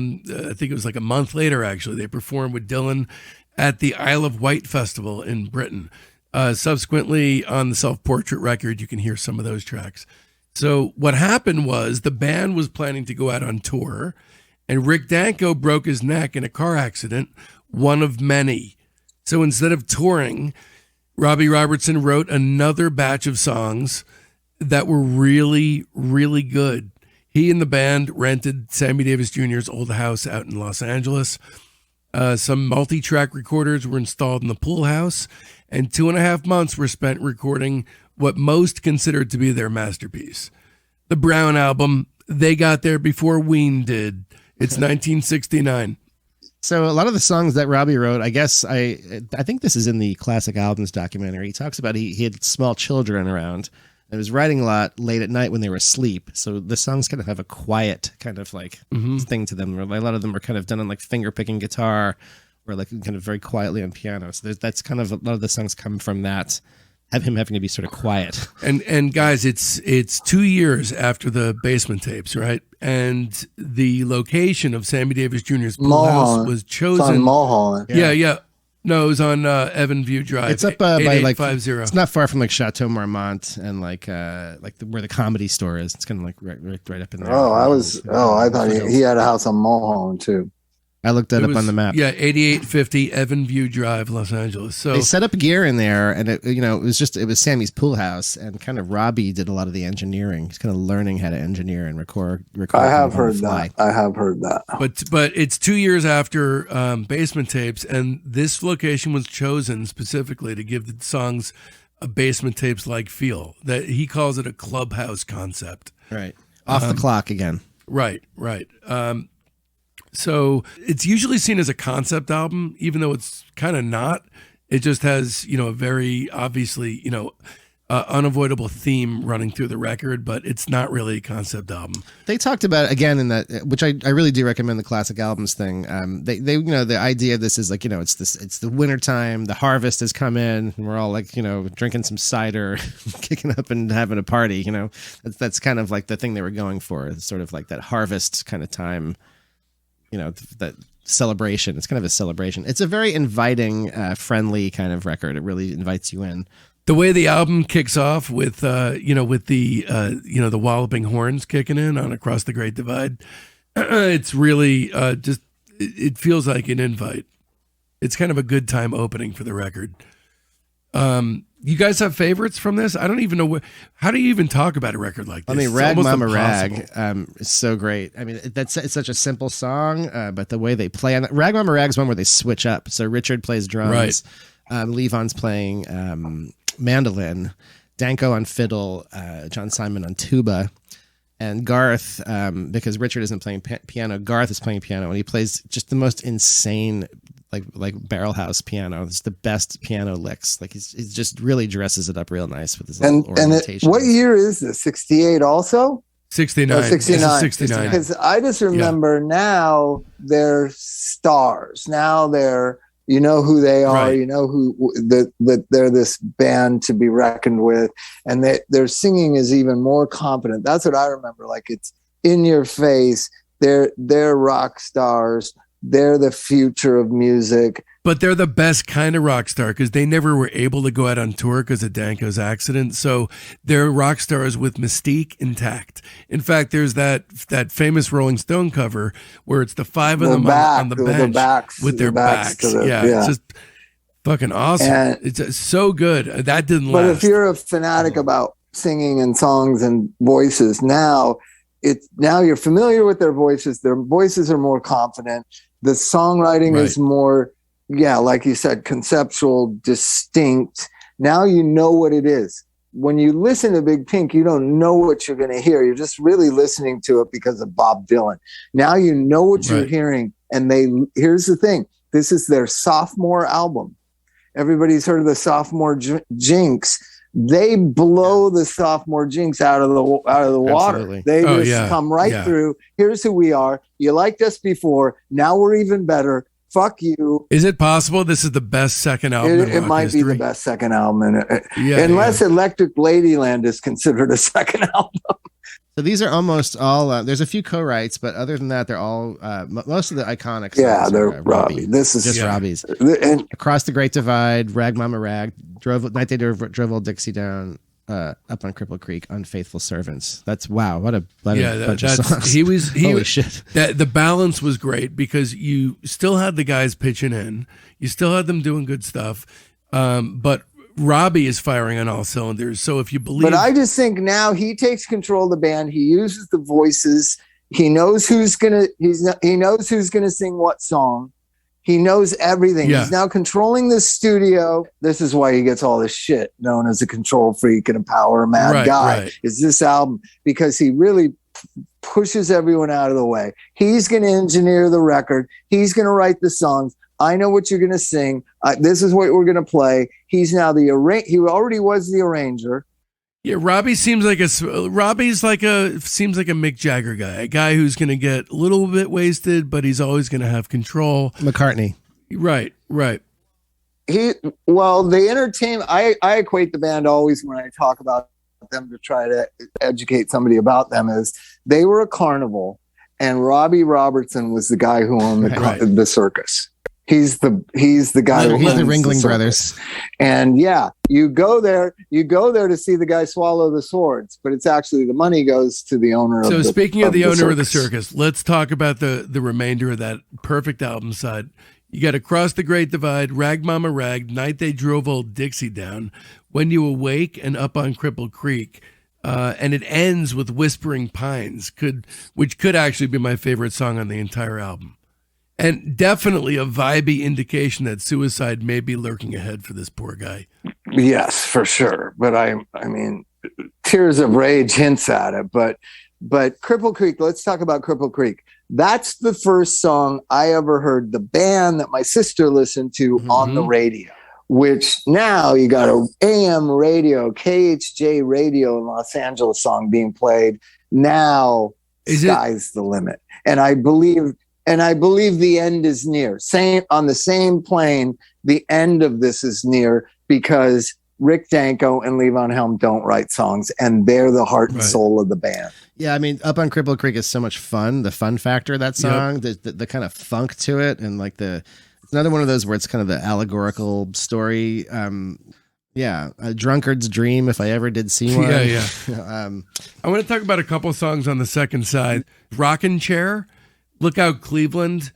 think it was like a month later, actually, they performed with Dylan at the Isle of Wight Festival in Britain. Subsequently, on the Self-Portrait record, you can hear some of those tracks. So what happened was the band was planning to go out on tour, and Rick Danko broke his neck in a car accident, one of many. So instead of touring, Robbie Robertson wrote another batch of songs that were really, really good. He and the band rented Sammy Davis Jr.'s old house out in Los Angeles. Some multi-track recorders were installed in the pool house, and 2.5 months were spent recording what most considered to be their masterpiece. The Brown album, they got there before Ween did. It's 1969. So a lot of the songs that Robbie wrote, I guess I think this is in the Classic Albums documentary. He talks about he had small children around and was writing a lot late at night when they were asleep. So the songs kind of have a quiet kind of like thing to them. A lot of them were kind of done on like finger picking guitar or like kind of very quietly on piano. So that's kind of a lot of the songs come from that. Have him having to be sort of quiet. And guys, it's 2 years after the Basement Tapes, right? And the location of Sammy Davis Jr.'s pool house was chosen. It's on Mulholland. Yeah. No, it was on Evan View Drive. It's up by like 50. It's not far from like Chateau Marmont and like where the Comedy Store is. It's kind of like right up in there. I thought he had a house on Mulholland too. I looked that up on the map. Yeah, 8850 Evan View Drive, Los Angeles. So they set up gear in there, and it was Sammy's pool house, and kind of Robbie did a lot of the engineering. He's kind of learning how to engineer and record. I have heard that. But it's 2 years after Basement Tapes, and this location was chosen specifically to give the songs a Basement Tapes-like feel. That he calls it a clubhouse concept. Right. Off the clock again. Right. So it's usually seen as a concept album, even though it's kind of not. It just has, a very obviously, unavoidable theme running through the record, but it's not really a concept album. They talked about, again, in that, which I really do recommend the Classic Albums thing. They the idea of this is like, it's the wintertime, the harvest has come in, and we're all like, drinking some cider, kicking up and having a party, That's kind of like the thing they were going for. It's sort of like that harvest kind of time. That celebration. It's kind of a celebration. It's a very inviting, friendly kind of record. It really invites you in. The way the album kicks off with, the walloping horns kicking in on Across the Great Divide, it's really it feels like an invite. It's kind of a good time opening for the record. You guys have favorites from this? I don't even know how do you even talk about a record like this? I mean, Rag Mama Rag is so great. I mean, it's such a simple song, but the way they play on it. Rag Mama Rag is one where they switch up. So Richard plays drums, right. Levon's playing mandolin, Danko on fiddle, John Simon on tuba, and Garth, because Richard isn't playing piano, Garth is playing piano, and he plays just the most insane like barrel house piano. It's the best piano licks. Like he just really dresses it up real nice with his ornamentation. What year is this? 68 also? 69. 69. 69. Because I just remember now they're stars. Now they're You know who they are. Right. You know that they're this band to be reckoned with, and their singing is even more confident. That's what I remember. Like, it's in your face. They're rock stars. They're the future of music. But they're the best kind of rock star because they never were able to go out on tour because of Danko's accident. So they're rock stars with mystique intact. In fact, there's that famous Rolling Stone cover where it's the five of them on the bench with their backs. It's just fucking awesome. And it's so good. That didn't last. But if you're a fanatic about singing and songs and voices, now you're familiar with their voices. Their voices are more confident. The songwriting is more, like you said, conceptual, distinct. Now you know what it is. When you listen to Big Pink, you don't know what you're going to hear. You're just really listening to it because of Bob Dylan. Now you know what you're hearing. And here's the thing. This is their sophomore album. Everybody's heard of the sophomore jinx. They blow the sophomore jinx out of the water. Absolutely. They just come right through. Here's who we are. You liked us before. Now we're even better. Fuck you. Is it possible this is the best second album in rock It might history? be the best second album. Unless Electric Ladyland is considered a second album. So these are almost all, there's a few co-writes, but other than that, they're all, most of the iconic songs they're Robbie. This is just Robbie's. And Across the Great Divide, Rag Mama Rag, Night They Drove Old Dixie Down, Up on Cripple Creek, Unfaithful Servants. That's what a bunch of songs. Holy shit. The balance was great because you still had the guys pitching in, you still had them doing good stuff, but Robbie is firing on all cylinders. So if you believe, but I just think now he takes control of the band. He uses the voices. He knows who's gonna sing what song. He knows everything. He's now controlling the studio. This is why he gets all this shit known as a control freak and a power mad guy. Right. Is this album, because he really pushes everyone out of the way. He's going to engineer the record. He's going to write the songs. I know what you're going to sing. This is what we're going to play. He's now he already was the arranger. Yeah, Robbie seems like a Mick Jagger guy, a guy who's going to get a little bit wasted, but he's always going to have control. McCartney. Right. The entertainment, I equate the band always when I talk about them to try to educate somebody about them, is they were a carnival and Robbie Robertson was the guy who owned the circus. He's the guy. He's the Ringling Brothers. And you go there to see the guy swallow the swords, but it's actually the money goes to the owner of the circus. So speaking of the owner of the circus, let's talk about the remainder of that perfect album side. You got Across the Great Divide, Rag Mama Rag, Night They Drove Old Dixie Down, When You Awake, and Up on Cripple Creek. And it ends with Whispering Pines, which could actually be my favorite song on the entire album. And definitely a vibey indication that suicide may be lurking ahead for this poor guy. Yes, for sure. But I mean, Tears of Rage hints at it. But Cripple Creek, let's talk about Cripple Creek. That's the first song I ever heard the band that my sister listened to on the radio, which now you got a AM radio, KHJ radio in Los Angeles song being played. Now sky's the limit. And I believe the end is near. On the same plane, the end of this is near because Rick Danko and Levon Helm don't write songs, and they're the heart and soul of the band. Yeah, I mean, Up on Cripple Creek is so much fun. The fun factor of that song, the kind of funk to it, and like it's another one of those where it's kind of the allegorical story. A drunkard's dream, if I ever did see one. I want to talk about a couple songs on the second side. Rockin' Chair, Look Out Cleveland.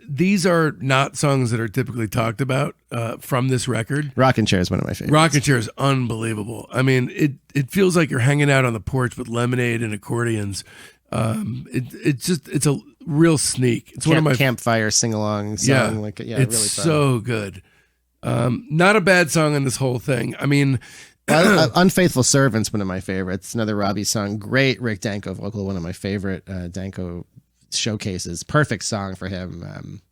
These are not songs that are typically talked about from this record. Rockin' Chair is one of my favorites. Rockin' Chair is unbelievable. I mean, it feels like you're hanging out on the porch with lemonade and accordions. It's a real sneak. It's one of my campfire sing-along song. It's really fun. so good. Not a bad song in this whole thing. I mean, Unfaithful Servants, one of my favorites. Another Robbie song. Great Rick Danko vocal, one of my favorite Danko showcases. Perfect song for him.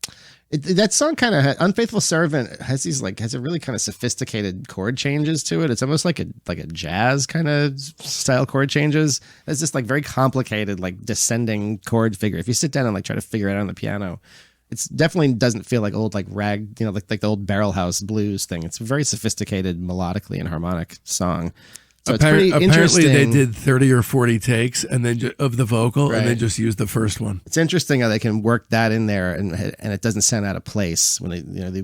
That song kind of Unfaithful Servant has a really kind of sophisticated chord changes to it. It's almost like a jazz kind of style chord changes. It's just like very complicated, like descending chord figure. If you sit down and like try to figure it out on the piano, It's definitely doesn't feel like old, like rag, like the old barrel house blues thing. It's a very sophisticated melodically and harmonic song. So it's pretty apparently interesting. They did 30 or 40 takes and then of the vocal, Right. and then just used the first one. It's interesting how they can work that in there, and it doesn't sound out of place when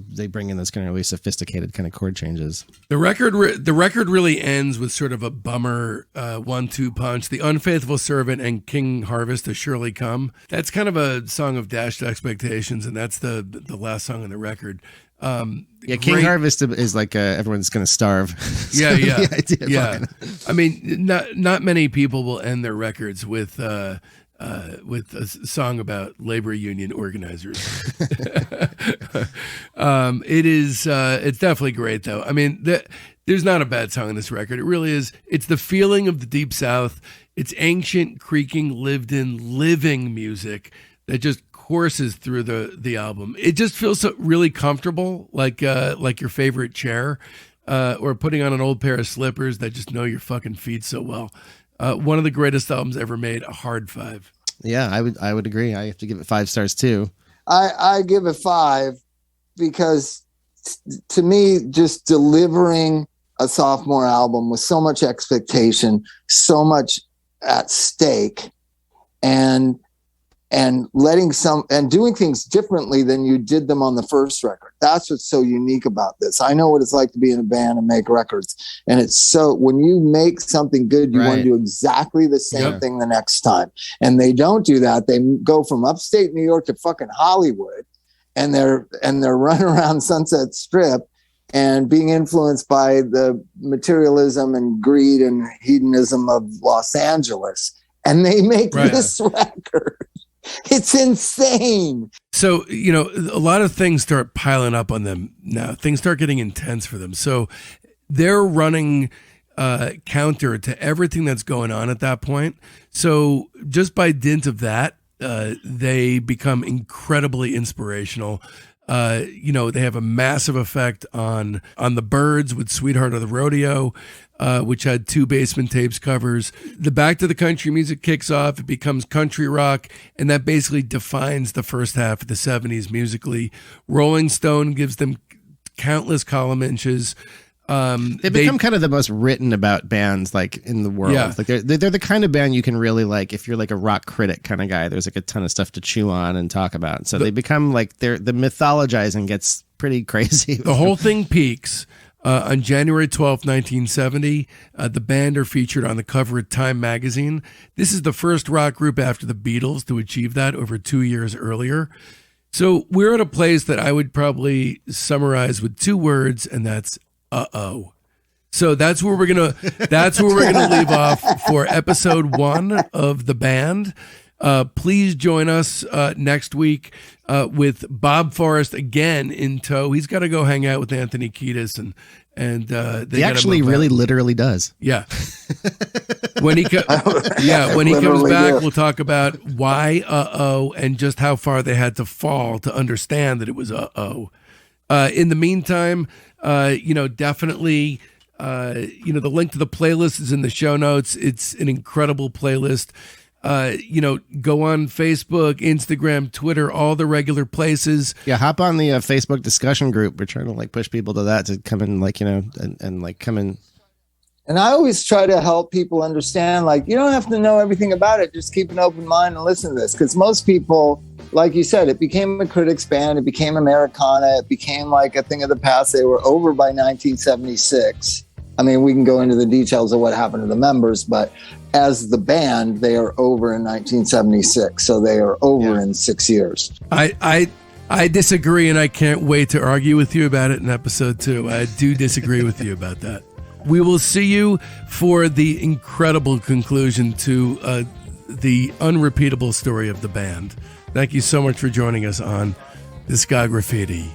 they bring in those kind of really sophisticated kind of chord changes. The record really ends with sort of a bummer 1-2 punch. The Unfaithful Servant and King Harvest to Surely Come. That's kind of a song of dashed expectations, and that's the last song on the record. King Harvest is like everyone's going to starve. Yeah. I mean, not many people will end their records with a song about labor union organizers. It's definitely great though. I mean, there's not a bad song on this record. It really is. It's the feeling of the Deep South. It's ancient, creaking, lived-in, living music that just courses through the album. It just feels so really comfortable, like your favorite chair, or putting on an old pair of slippers that just know your fucking feet so well. One of the greatest albums ever made. A hard 5. Yeah, I would agree. I have to give it 5 stars too. I give it 5 because to me, just delivering a sophomore album with so much expectation, so much at stake, and doing things differently than you did them on the first record. That's what's so unique about this. I know what it's like to be in a band and make records. And it's so, when you make something good, you want to do exactly the same thing the next time. And they don't do that. They go from upstate New York to fucking Hollywood, and they're running around Sunset Strip and being influenced by the materialism and greed and hedonism of Los Angeles. And they make this record. It's insane. So, a lot of things start piling up on them now. Things start getting intense for them. So they're running counter to everything that's going on at that point. So just by dint of that, they become incredibly inspirational. They have a massive effect on the Byrds with Sweetheart of the Rodeo, which had 2 Basement Tapes covers. The Back to the Country music kicks off. It becomes country rock, and that basically defines the first half of the 70s musically. Rolling Stone gives them countless column inches. They become kind of the most written about bands like in the world. Yeah. Like they're the kind of band you can really like if you're like a rock critic kind of guy. There's like a ton of stuff to chew on and talk about. So they become like the mythologizing gets pretty crazy. The whole thing peaks on January 12th, 1970. The band are featured on the cover of Time magazine. This is the first rock group after the Beatles to achieve that over 2 years earlier. So we're at a place that I would probably summarize with 2 words, and that's uh-oh. So that's where we're gonna leave off for episode 1 of The Band. Please join us next week with Bob Forrest again in tow. He's got to go hang out with Anthony Kiedis, and he actually really literally does. Yeah. When he comes back, we'll talk about why uh-oh and just how far they had to fall to understand that it was uh-oh. In the meantime, definitely, the link to the playlist is in the show notes. It's an incredible playlist. Go on Facebook, Instagram, Twitter, all the regular places. Yeah, hop on the Facebook discussion group. We're trying to push people to that to come in, and come in. And I always try to help people understand, you don't have to know everything about it. Just keep an open mind and listen to this. Because most people, like you said, it became a critics band. It became Americana. It became like a thing of the past. They were over by 1976. I mean, we can go into the details of what happened to the members, but as the band, they are over in 1976. So they are over in 6 years. I disagree, and I can't wait to argue with you about it in episode 2. I do disagree with you about that. We will see you for the incredible conclusion to the unrepeatable story of the band. Thank you so much for joining us on Discography.